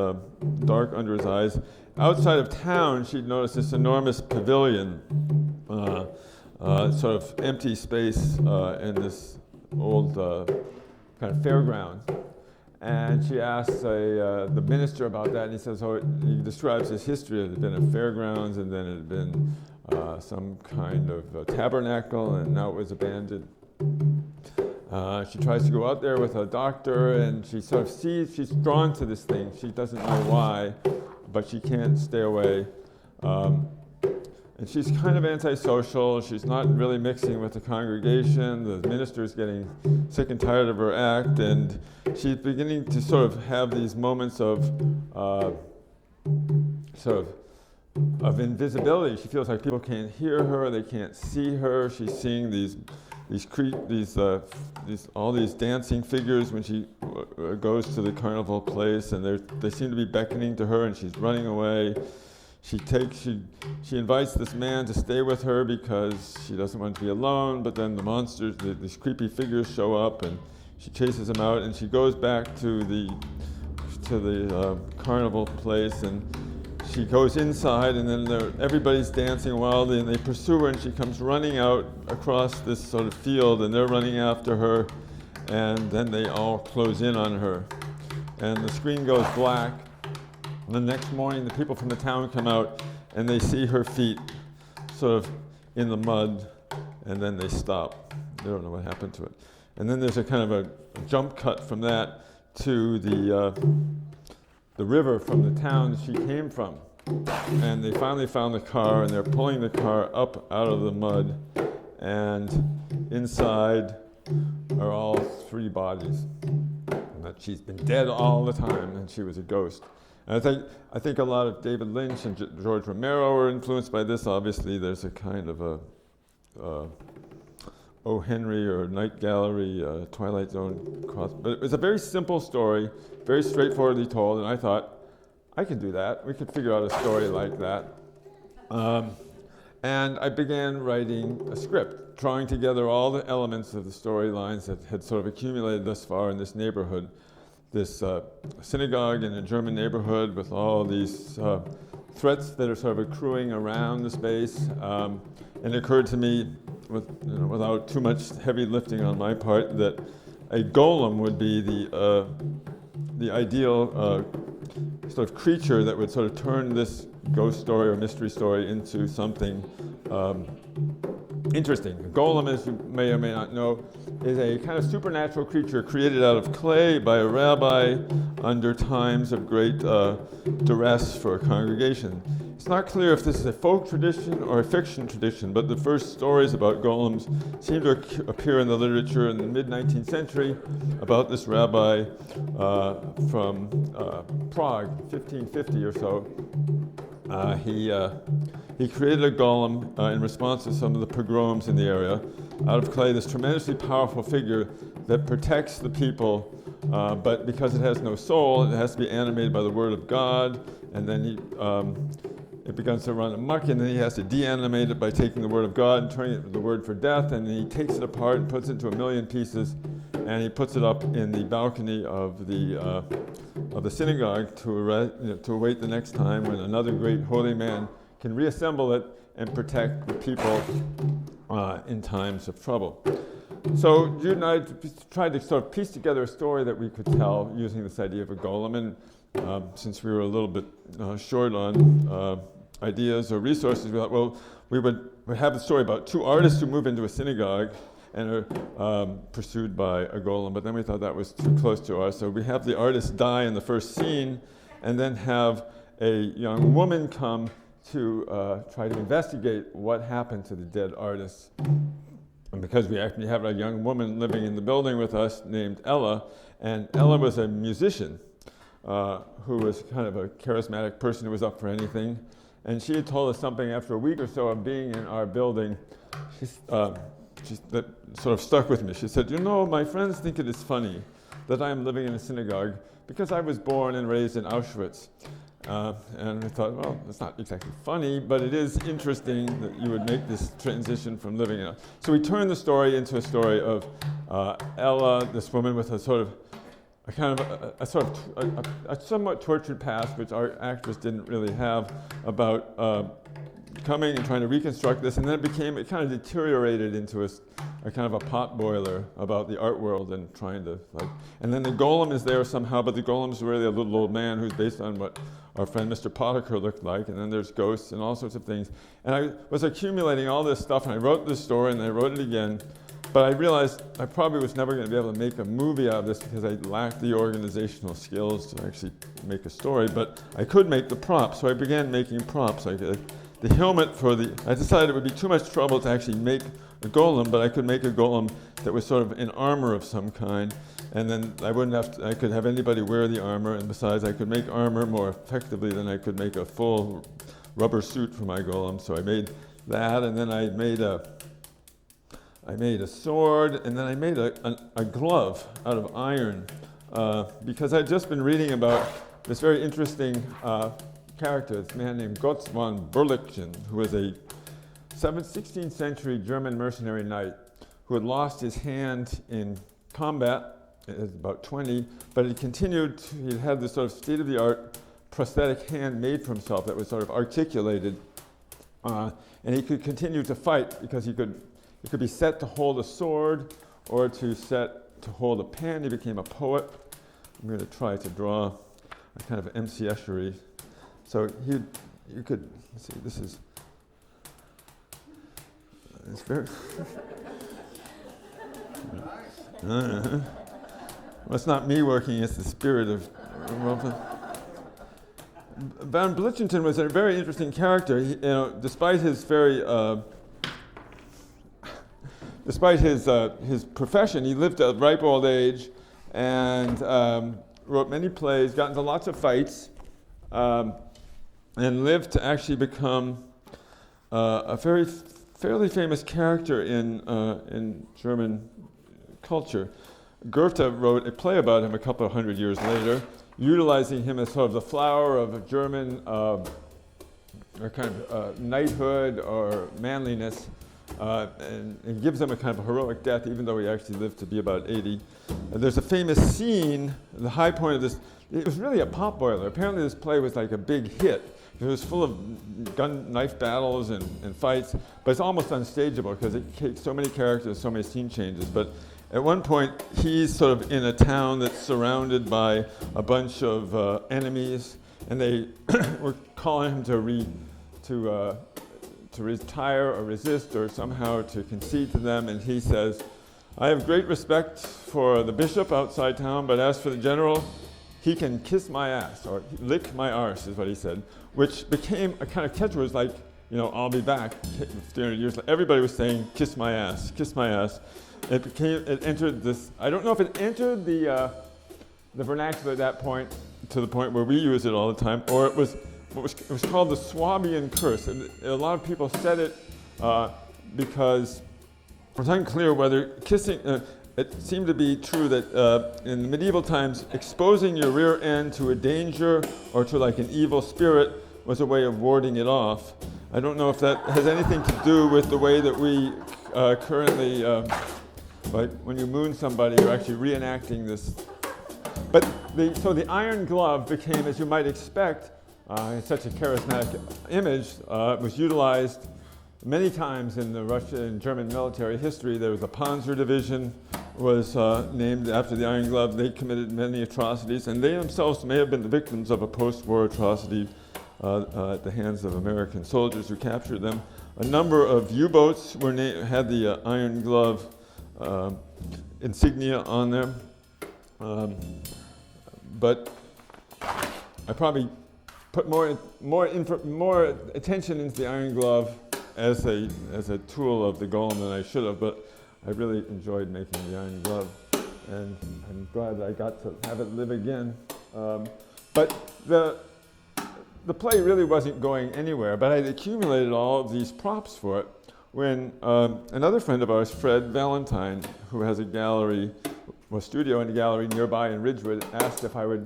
dark under his eyes. Outside of town, she'd noticed this enormous pavilion, sort of empty space in this old kind of fairground. And she asks the minister about that, and he says, he describes his history. It had been a fairgrounds, and then it had been some kind of tabernacle, and now it was abandoned. She tries to go out there with a doctor, and she sort of sees, she's drawn to this thing. She doesn't know why, but she can't stay away. And she's kind of antisocial. She's not really mixing with the congregation. The minister's getting sick and tired of her act, and she's beginning to sort of have these moments of invisibility. She feels like people can't hear her, they can't see her. She's seeing all these dancing figures when she goes to the carnival place, and they seem to be beckoning to her, and she's running away. She invites this man to stay with her because she doesn't want to be alone, but then the monsters, these creepy figures show up, and she chases them out, and she goes back to the carnival place, and she goes inside, and then everybody's dancing wildly, and they pursue her, and she comes running out across this sort of field, and they're running after her, and then they all close in on her. And the screen goes black. And the next morning, the people from the town come out, and they see her feet sort of in the mud, and then they stop. They don't know what happened to it. And then there's a kind of a jump cut from that to the river from the town she came from. And they finally found the car, and they're pulling the car up out of the mud, and inside are all three bodies. And that she's been dead all the time, and she was a ghost. And I think a lot of David Lynch and George Romero were influenced by this. Obviously, there's a kind of a O. Henry or Night Gallery, Twilight Zone cross. But it was a very simple story, very straightforwardly told, and I thought, I could do that. We could figure out a story like that. And I began writing a script, drawing together all the elements of the storylines that had sort of accumulated thus far in this neighborhood. This synagogue in a German neighborhood with all these threats that are sort of accruing around the space. And it occurred to me, without too much heavy lifting on my part, that a golem would be the ideal sort of creature that would sort of turn this ghost story or mystery story into something interesting. A golem, as you may or may not know, is a kind of supernatural creature created out of clay by a rabbi under times of great duress for a congregation. It's not clear if this is a folk tradition or a fiction tradition, but the first stories about golems seem to appear in the literature in the mid-19th century about this rabbi from Prague, 1550 or so. He created a golem in response to some of the pogroms in the area out of clay, this tremendously powerful figure that protects the people, but because it has no soul, it has to be animated by the word of God, and then it begins to run amok, and then he has to deanimate it by taking the word of God and turning it into the word for death, and then he takes it apart and puts it into a million pieces and he puts it up in the balcony of the synagogue to await the next time when another great holy man can reassemble it and protect the people in times of trouble. So Jude and I tried to sort of piece together a story that we could tell using this idea of a golem, and since we were a little bit short on ideas or resources, we thought, well, we would have a story about two artists who move into a synagogue and are pursued by a golem, but then we thought that was too close to us, so we have the artist die in the first scene, and then have a young woman come to try to investigate what happened to the dead artist. And because we actually have a young woman living in the building with us named Ella, and Ella was a musician who was kind of a charismatic person who was up for anything. And she had told us something after a week or so of being in our building. That sort of stuck with me. She said, my friends think it is funny that I am living in a synagogue because I was born and raised in Auschwitz. And I thought, well, it's not exactly funny, but it is interesting that you would make this transition from living in. So we turned the story into a story of Ella, this woman with a somewhat tortured past, which our actress didn't really have, about coming and trying to reconstruct this, and then it kind of deteriorated into a kind of a pot boiler about the art world and trying to and then the golem is there somehow, but the golem's really a little old man who's based on what our friend Mr. Potiker looked like, and then there's ghosts and all sorts of things. And I was accumulating all this stuff, and I wrote this story, and I wrote it again, but I realized I probably was never going to be able to make a movie out of this because I lacked the organizational skills to actually make a story, but I could make the props, so I began making props. The helmet I decided it would be too much trouble to actually make a golem, but I could make a golem that was sort of in armor of some kind, and then I could have anybody wear the armor, and besides I could make armor more effectively than I could make a full rubber suit for my golem, so I made that, and then I made a sword, and then I made a glove out of iron, because I'd just been reading about this very interesting character, this man named Gotz von Berlichingen, who was a 16th century German mercenary knight who had lost his hand in combat at about 20, but he'd had this sort of state-of-the-art prosthetic hand made for himself that was sort of articulated, and he could continue to fight because he could be set to hold a sword or to hold a pen. He became a poet. I'm going to try to draw a kind of MC Eschery. So you could, let's see, this is, it's very, well, it's not me working, it's the spirit of, Von Berlichingen was a very interesting character. Despite his his profession, he lived at ripe old age and wrote many plays, got into lots of fights, and lived to actually become a fairly famous character in German culture. Goethe wrote a play about him a couple of hundred years later, utilizing him as sort of the flower of German knighthood or manliness, and gives him a kind of a heroic death, even though he actually lived to be about 80. There's a famous scene, the high point of this, it was really a pot boiler. Apparently this play was like a big hit. It was full of knife battles and fights, but it's almost unstageable because it takes so many characters, so many scene changes. But at one point, he's sort of in a town that's surrounded by a bunch of enemies, and they were calling him to retire or resist or somehow to concede to them, and he says, I have great respect for the bishop outside town, but as for the general, he can kiss my ass, or lick my arse, is what he said, which became a kind of catchword, like, I'll be back 300 years later. Everybody was saying, kiss my ass, kiss my ass. It entered this, I don't know if it entered the vernacular at that point, to the point where we use it all the time, or it was called the Swabian curse. And a lot of people said it because it's unclear whether kissing, it seemed to be true that in medieval times, exposing your rear end to a danger or to like an evil spirit was a way of warding it off. I don't know if that has anything to do with the way that we currently like when you moon somebody, you're actually reenacting this. But so the iron glove became, as you might expect, it's such a charismatic image. It was utilized many times in the Russian and German military history. There was a Panzer division, was named after the iron glove. They committed many atrocities, and they themselves may have been the victims of a post-war atrocity at the hands of American soldiers who captured them. A number of U-boats had the iron glove insignia on them. But I probably put more attention into the iron glove as a tool of the golem than I should have, but I really enjoyed making the iron glove, and I'm glad that I got to have it live again. But the play really wasn't going anywhere, but I'd accumulated all of these props for it when another friend of ours, Fred Valentine, who has a gallery, studio and a gallery nearby in Ridgewood, asked if I would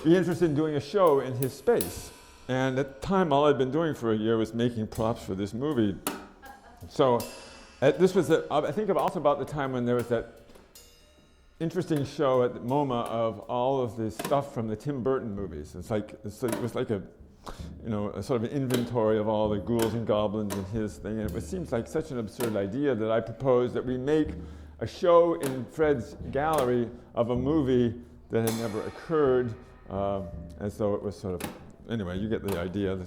be interested in doing a show in his space. And at the time, all I'd been doing for a year was making props for this movie. So this was, I think, also about the time when there was that interesting show at the MoMA of all of the stuff from the Tim Burton movies. It was like a sort of an inventory of all the ghouls and goblins in his thing. And it seems like such an absurd idea that I proposed that we make a show in Fred's gallery of a movie that had never occurred, as though it was sort of, anyway, you get the idea.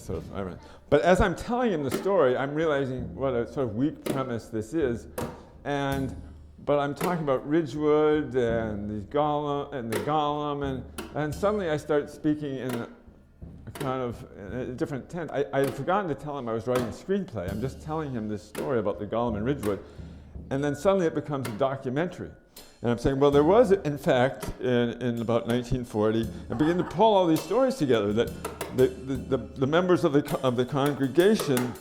But as I'm telling him the story, I'm realizing what a sort of weak premise this is, but I'm talking about Ridgewood and the golem, and suddenly I start speaking in a kind of a different tense. I had forgotten to tell him I was writing a screenplay. I'm just telling him this story about the golem in Ridgewood. And then suddenly it becomes a documentary. And I'm saying, well, there was, in fact, in about 1940, and begin to pull all these stories together, that the members of the congregation,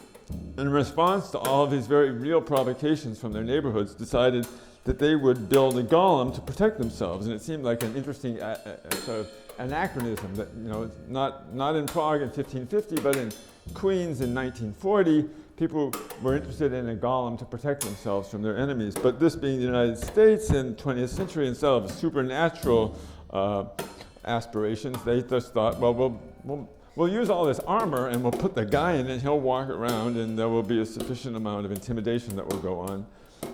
in response to all of these very real provocations from their neighborhoods, decided that they would build a golem to protect themselves. And it seemed like an interesting sort of anachronism that, not in Prague in 1550, but in Queens in 1940, people were interested in a golem to protect themselves from their enemies. But this being the United States in 20th century, instead of supernatural aspirations, they just thought, well, we'll use all this armor and we'll put the guy in it, he'll walk around, and there will be a sufficient amount of intimidation that will go on.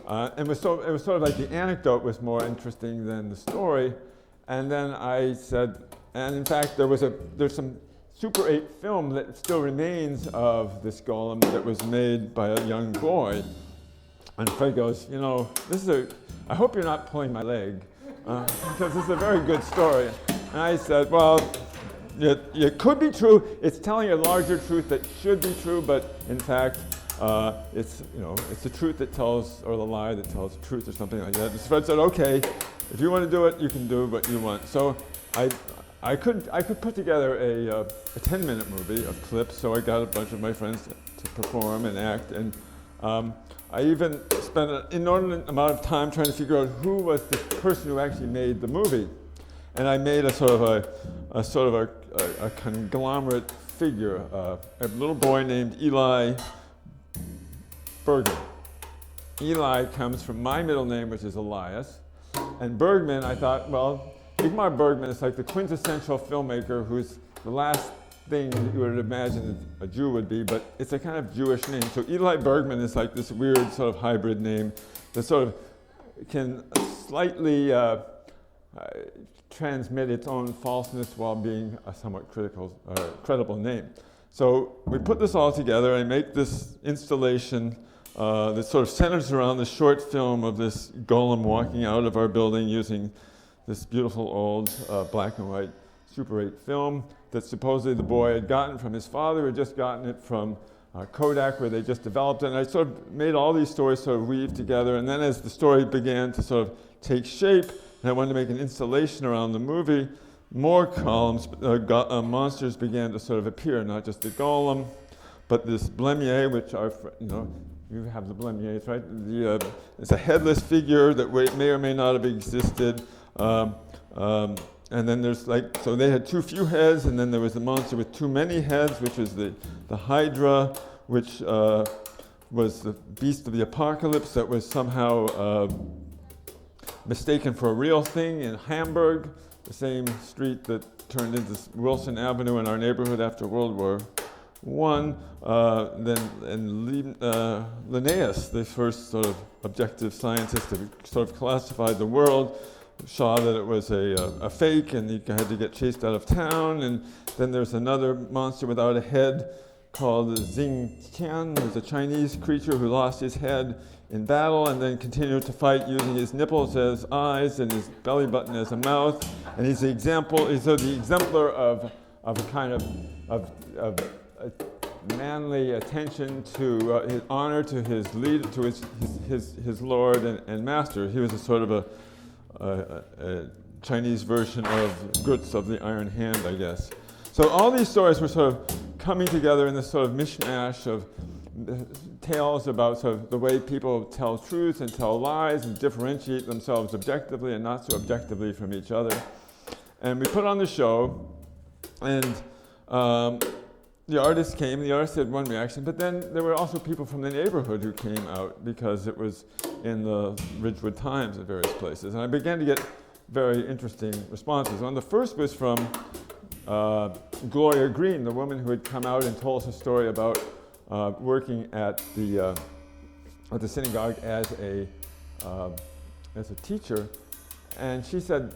And it was sort of like the anecdote was more interesting than the story. And then I said, and in fact, there's some Super 8 film that still remains of this golem that was made by a young boy. And Fred goes, I hope you're not pulling my leg, because this is a very good story. And I said, well, it could be true. It's telling a larger truth that should be true, but in fact, it's the truth that tells, or the lie that tells the truth, or something like that. And Fred said, okay, if you want to do it, you can do what you want. So I could put together a 10-minute movie of clips, so I got a bunch of my friends to perform and act, and I even spent an inordinate amount of time trying to figure out who was the person who actually made the movie. And I made a conglomerate figure, a little boy named Eli Bergman. Eli comes from my middle name, which is Elias, and Bergman, I thought, well, Ingmar Bergman is like the quintessential filmmaker who's the last thing that you would imagine a Jew would be, but it's a kind of Jewish name. So Eli Bergman is like this weird sort of hybrid name that sort of can slightly transmit its own falseness while being a somewhat credible name. So we put this all together. I make this installation that sort of centers around the short film of this golem walking out of our building using this beautiful old black and white Super 8 film that supposedly the boy had gotten from his father, who had just gotten it from Kodak, where they just developed it. And I sort of made all these stories sort of weave together. And then as the story began to sort of take shape, and I wanted to make an installation around the movie, more columns, monsters began to sort of appear, not just the golem, but this Blemier, which are, you have the Blemiers, right? It's a headless figure that may or may not have existed. And then there's so they had too few heads, and then there was the monster with too many heads, which was the Hydra, which was the beast of the apocalypse that was somehow mistaken for a real thing in Hamburg, the same street that turned into Wilson Avenue in our neighborhood after World War I. Linnaeus, the first sort of objective scientist that sort of classified the world, saw that it was a fake, and he had to get chased out of town. And then there's another monster without a head called Xing Tian, who's a Chinese creature who lost his head in battle and then continued to fight using his nipples as eyes and his belly button as a mouth. And he's the exemplar of a kind of manly attention to his honor to his leader, to his lord and master. He was a sort of a Chinese version of Grutz of the Iron Hand, I guess. So all these stories were sort of coming together in this sort of mishmash of tales about sort of the way people tell truth and tell lies and differentiate themselves objectively and not so objectively from each other. And we put on the show, and the artists came. The artists had one reaction, but then there were also people from the neighborhood who came out because it was in the Ridgewood Times at various places. And I began to get very interesting responses. One of the first was from Gloria Green, the woman who had come out and told us a story about working at the synagogue as a teacher. And she said,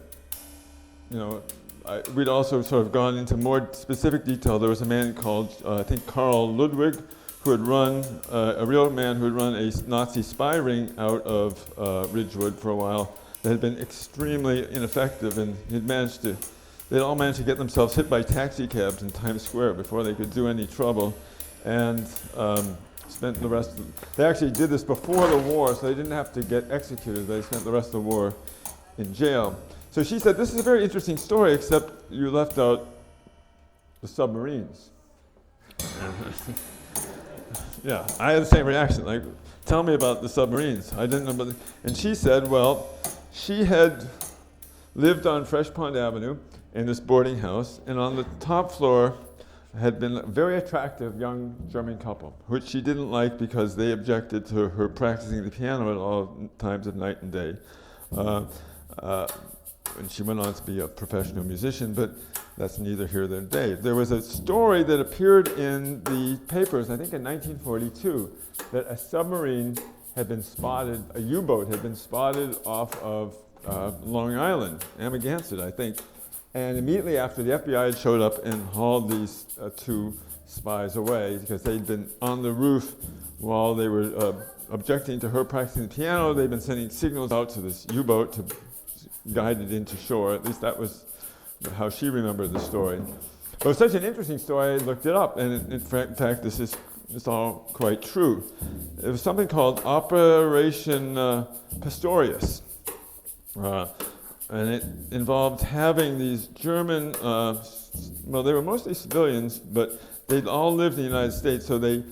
we'd also sort of gone into more specific detail. There was a man called, I think, Karl Ludwig, who had run, a real man who had run a Nazi spy ring out of Ridgewood for a while that had been extremely ineffective, and they'd all managed to get themselves hit by taxi cabs in Times Square before they could do any trouble, and spent the rest they actually did this before the war, so they didn't have to get executed. They spent the rest of the war in jail. So she said, this is a very interesting story, except you left out the submarines. Yeah, I had the same reaction, like, tell me about the submarines. I didn't know about and she said, well, she had lived on Fresh Pond Avenue in this boarding house, and on the top floor had been a very attractive young German couple, which she didn't like because they objected to her practicing the piano at all times of night and day. And she went on to be a professional musician, but that's neither here nor there. There was a story that appeared in the papers, I think in 1942, that a submarine had been spotted, a U-boat had been spotted off of Long Island, Amagansett, I think. And immediately after, the FBI had showed up and hauled these two spies away because they'd been on the roof while they were objecting to her practicing the piano. They'd been sending signals out to this U-boat to guide it into shore. At least that was how she remembered the story. But it was such an interesting story, I looked it up, and in fact, it's all quite true. It was something called Operation Pistorius. And it involved having these German, well, they were mostly civilians, but they'd all lived in the United States, so they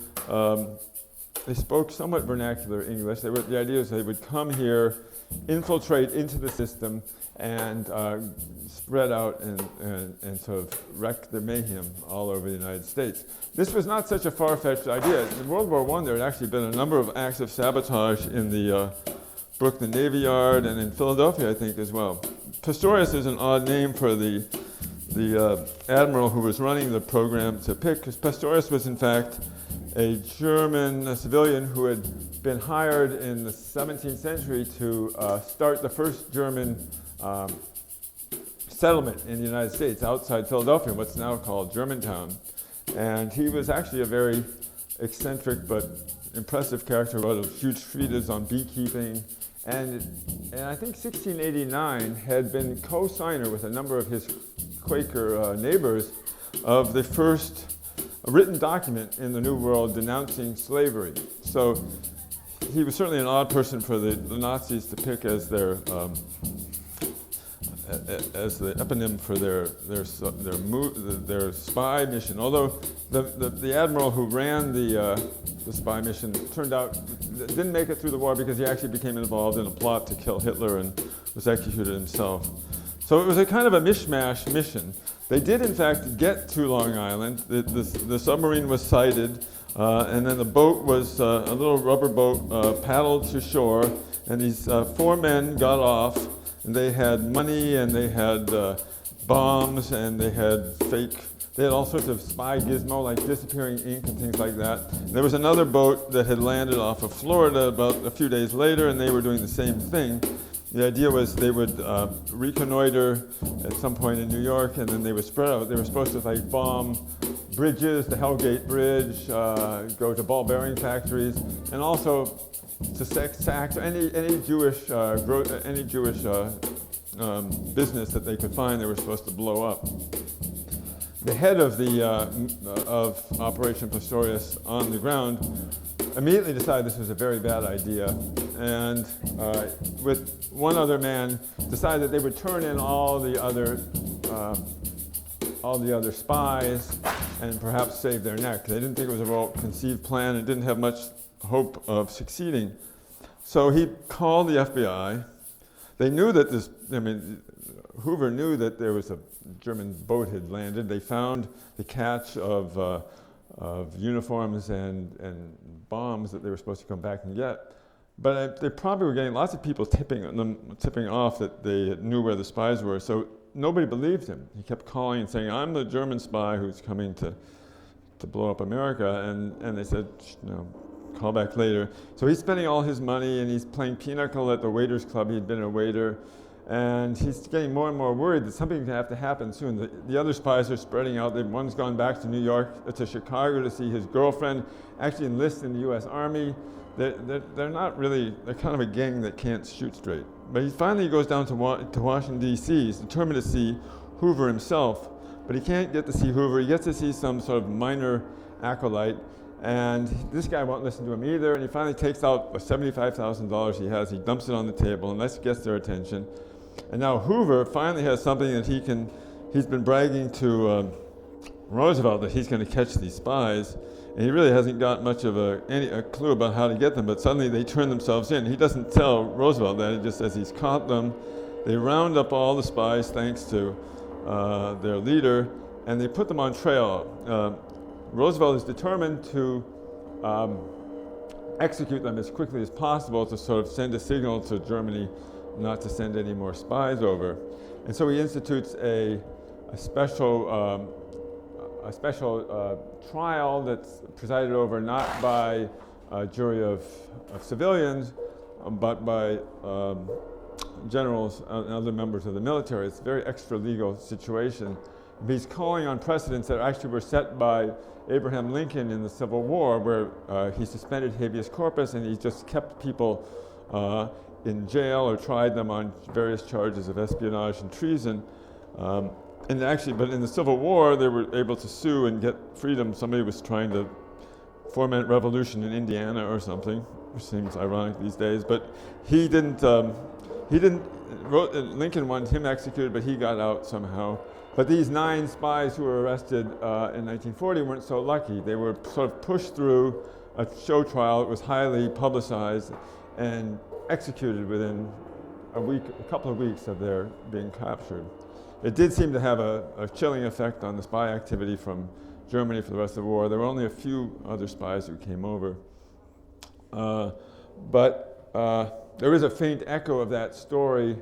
spoke somewhat vernacular English. The idea was they would come here, infiltrate into the system, and spread out and sort of wreck the mayhem all over the United States. This was not such a far-fetched idea. In World War I, there had actually been a number of acts of sabotage in the Brooklyn Navy Yard and in Philadelphia, I think, as well. Pistorius is an odd name for the admiral who was running the program to pick, because Pistorius was, in fact, a German civilian who had been hired in the 17th century to start the first German settlement in the United States outside Philadelphia, what's now called Germantown. And he was actually a very eccentric but impressive character, wrote a huge treatise on beekeeping. And I think 1689 had been co-signer with a number of his Quaker neighbors of the first written document in the New World denouncing slavery. So he was certainly an odd person for the Nazis to pick as the eponym for their spy mission. Although the admiral who ran the spy mission turned out didn't make it through the war because he actually became involved in a plot to kill Hitler and was executed himself. So it was a kind of a mishmash mission. They did, in fact, get to Long Island. The submarine was sighted. And then the boat was a little rubber boat paddled to shore, and these 4 men got off, and they had money, and they had bombs, and they had all sorts of spy gizmo, like disappearing ink and things like that. There was another boat that had landed off of Florida about a few days later, and they were doing the same thing. The idea was they would reconnoiter at some point in New York, and then they would spread out. They were supposed to bomb bridges, the Hellgate Bridge, go to ball bearing factories, and also to sack any Jewish business that they could find. They were supposed to blow up. The head of of Operation Pistorius on the ground immediately decided this was a very bad idea, and with one other man decided that they would turn in all the other spies and perhaps save their neck. They didn't think it was a well-conceived plan and didn't have much hope of succeeding. So he called the FBI. They knew that Hoover knew that there was a German boat had landed. They found the catch of uniforms and bombs that they were supposed to come back and get. But they probably were getting lots of people tipping off that they knew where the spies were. So nobody believed him. He kept calling and saying, "I'm the German spy who's coming to blow up America." And they said, "No, call back later." So he's spending all his money, and he's playing pinochle at the waiters club. He'd been a waiter. And he's getting more and more worried that something's going to have to happen soon. The other spies are spreading out. One's gone back to New York, to Chicago to see his girlfriend, actually enlist in the U.S. Army. They're not really, they're kind of a gang that can't shoot straight. But he finally goes down to Washington, D.C. He's determined to see Hoover himself. But he can't get to see Hoover. He gets to see some sort of minor acolyte. And this guy won't listen to him either. And he finally takes out the $75,000 he has. He dumps it on the table, and that gets their attention. And now Hoover finally has something that he's been bragging to Roosevelt that he's going to catch these spies, and he really hasn't got much of a clue about how to get them, but suddenly they turn themselves in. He doesn't tell Roosevelt that, he just says he's caught them. They round up all the spies thanks to their leader, and they put them on trail. Roosevelt is determined to execute them as quickly as possible to sort of send a signal to Germany not to send any more spies over. And so he institutes a special trial that's presided over not by a jury of civilians, but by generals and other members of the military. It's a very extra-legal situation. He's calling on precedents that actually were set by Abraham Lincoln in the Civil War, where he suspended habeas corpus and he just kept people in jail or tried them on various charges of espionage and treason. And actually, but in the Civil War, they were able to sue and get freedom. Somebody was trying to foment revolution in Indiana or something, which seems ironic these days. But Lincoln wanted him executed, but he got out somehow. But these 9 spies who were arrested in 1940 weren't so lucky. They were sort of pushed through a show trial. It was highly publicized and executed within a couple of weeks of their being captured. It did seem to have a chilling effect on the spy activity from Germany for the rest of the war. There were only a few other spies who came over. But there is a faint echo of that story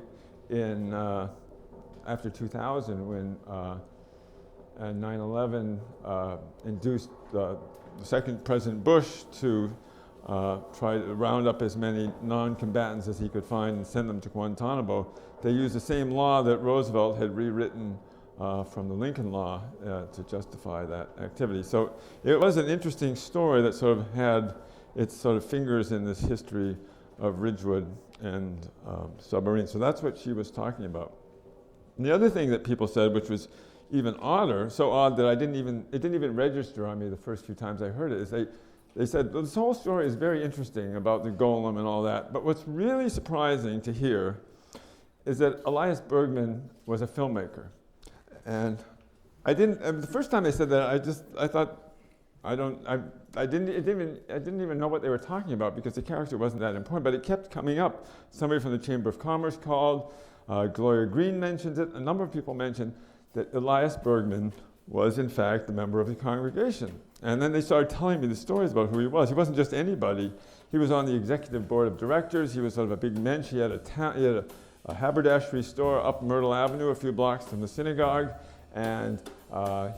in after 2000 when 9/11 induced the second President Bush to try to round up as many non-combatants as he could find and send them to Guantanamo. They used the same law that Roosevelt had rewritten from the Lincoln law to justify that activity. So it was an interesting story that sort of had its sort of fingers in this history of Ridgewood and submarines. So that's what she was talking about. And the other thing that people said, which was even odder, so odd that it didn't even register on me the first few times I heard it, is they said, well, this whole story is very interesting about the golem and all that, but what's really surprising to hear is that Elias Bergman was a filmmaker. And the first time they said that, I thought, I didn't even know what they were talking about because the character wasn't that important, but it kept coming up. Somebody from the Chamber of Commerce called, Gloria Green mentions it, a number of people mentioned that Elias Bergman was in fact a member of the congregation. And then they started telling me the stories about who he was. He wasn't just anybody. He was on the executive board of directors. He was sort of a big mensch. He had a haberdashery store up Myrtle Avenue, a few blocks from the synagogue. And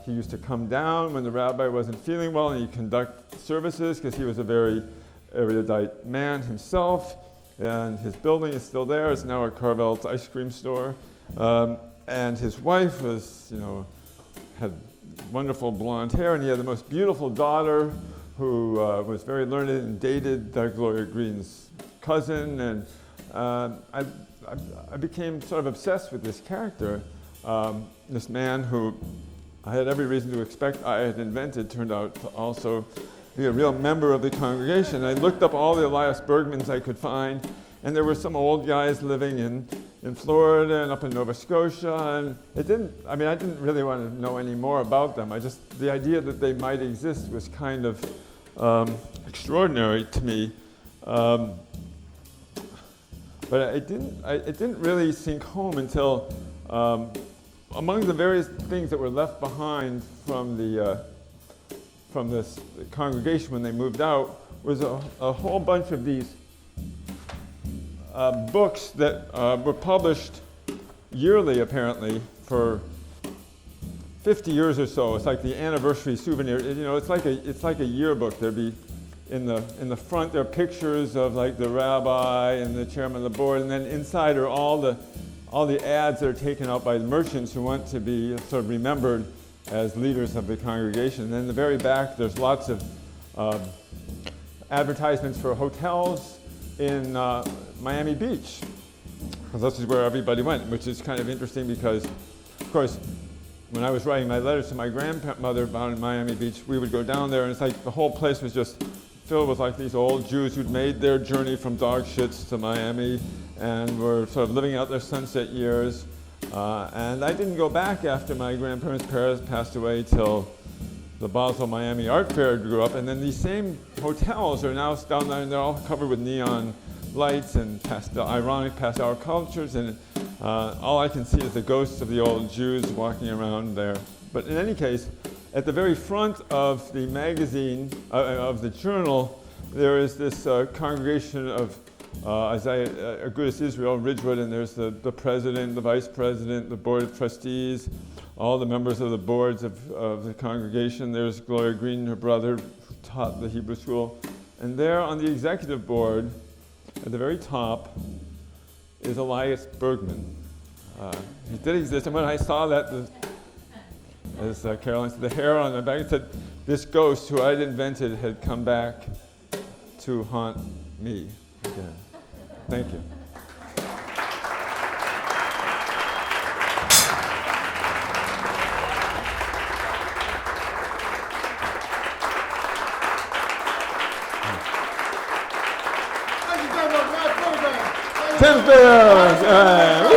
he used to come down when the rabbi wasn't feeling well, and he'd conduct services because he was a very erudite man himself. And his building is still there. It's now a Carvel's ice cream store. And his wife was, had wonderful blonde hair, and he had the most beautiful daughter who was very learned and dated Gloria Greene's cousin. And I became sort of obsessed with this character. This man who I had every reason to expect I had invented turned out to also be a real member of the congregation. I looked up all the Elias Bergmans I could find, and there were some old guys living in Florida and up in Nova Scotia, and I didn't really want to know any more about them. The idea that they might exist was kind of extraordinary to me. But it didn't really sink home until among the various things that were left behind from this congregation when they moved out was a whole bunch of these books that were published yearly, apparently, for 50 years or so. It's like the anniversary souvenir. It's like a yearbook. There'd be in the front there are pictures of like the rabbi and the chairman of the board, and then inside are all the ads that are taken out by merchants who want to be sort of remembered as leaders of the congregation. And then in the very back, there's lots of advertisements for hotels in Miami Beach, because this is where everybody went, which is kind of interesting because, of course, when I was writing my letters to my grandmother down in Miami Beach, we would go down there, and it's like the whole place was just filled with like these old Jews who'd made their journey from dog shits to Miami and were sort of living out their sunset years. And I didn't go back after my grandparents' passed away till the Basel Miami Art Fair grew up, and then these same hotels are now down there, and they're all covered with neon lights and ironic pastel cultures, and all I can see is the ghosts of the old Jews walking around there. But in any case, at the very front of the magazine, of the journal, there is this congregation of Isaiah Agudas Israel, Ridgewood, and there's the president, the vice president, the board of trustees, all the members of the boards of the congregation. There's Gloria Greene, her brother, who taught the Hebrew school. And there on the executive board, at the very top, is Elias Bergman. He did exist, and when I saw that, as Caroline said, the hair on the back, it said, this ghost who I'd invented had come back to haunt me again. Thank you. Tim Spelios!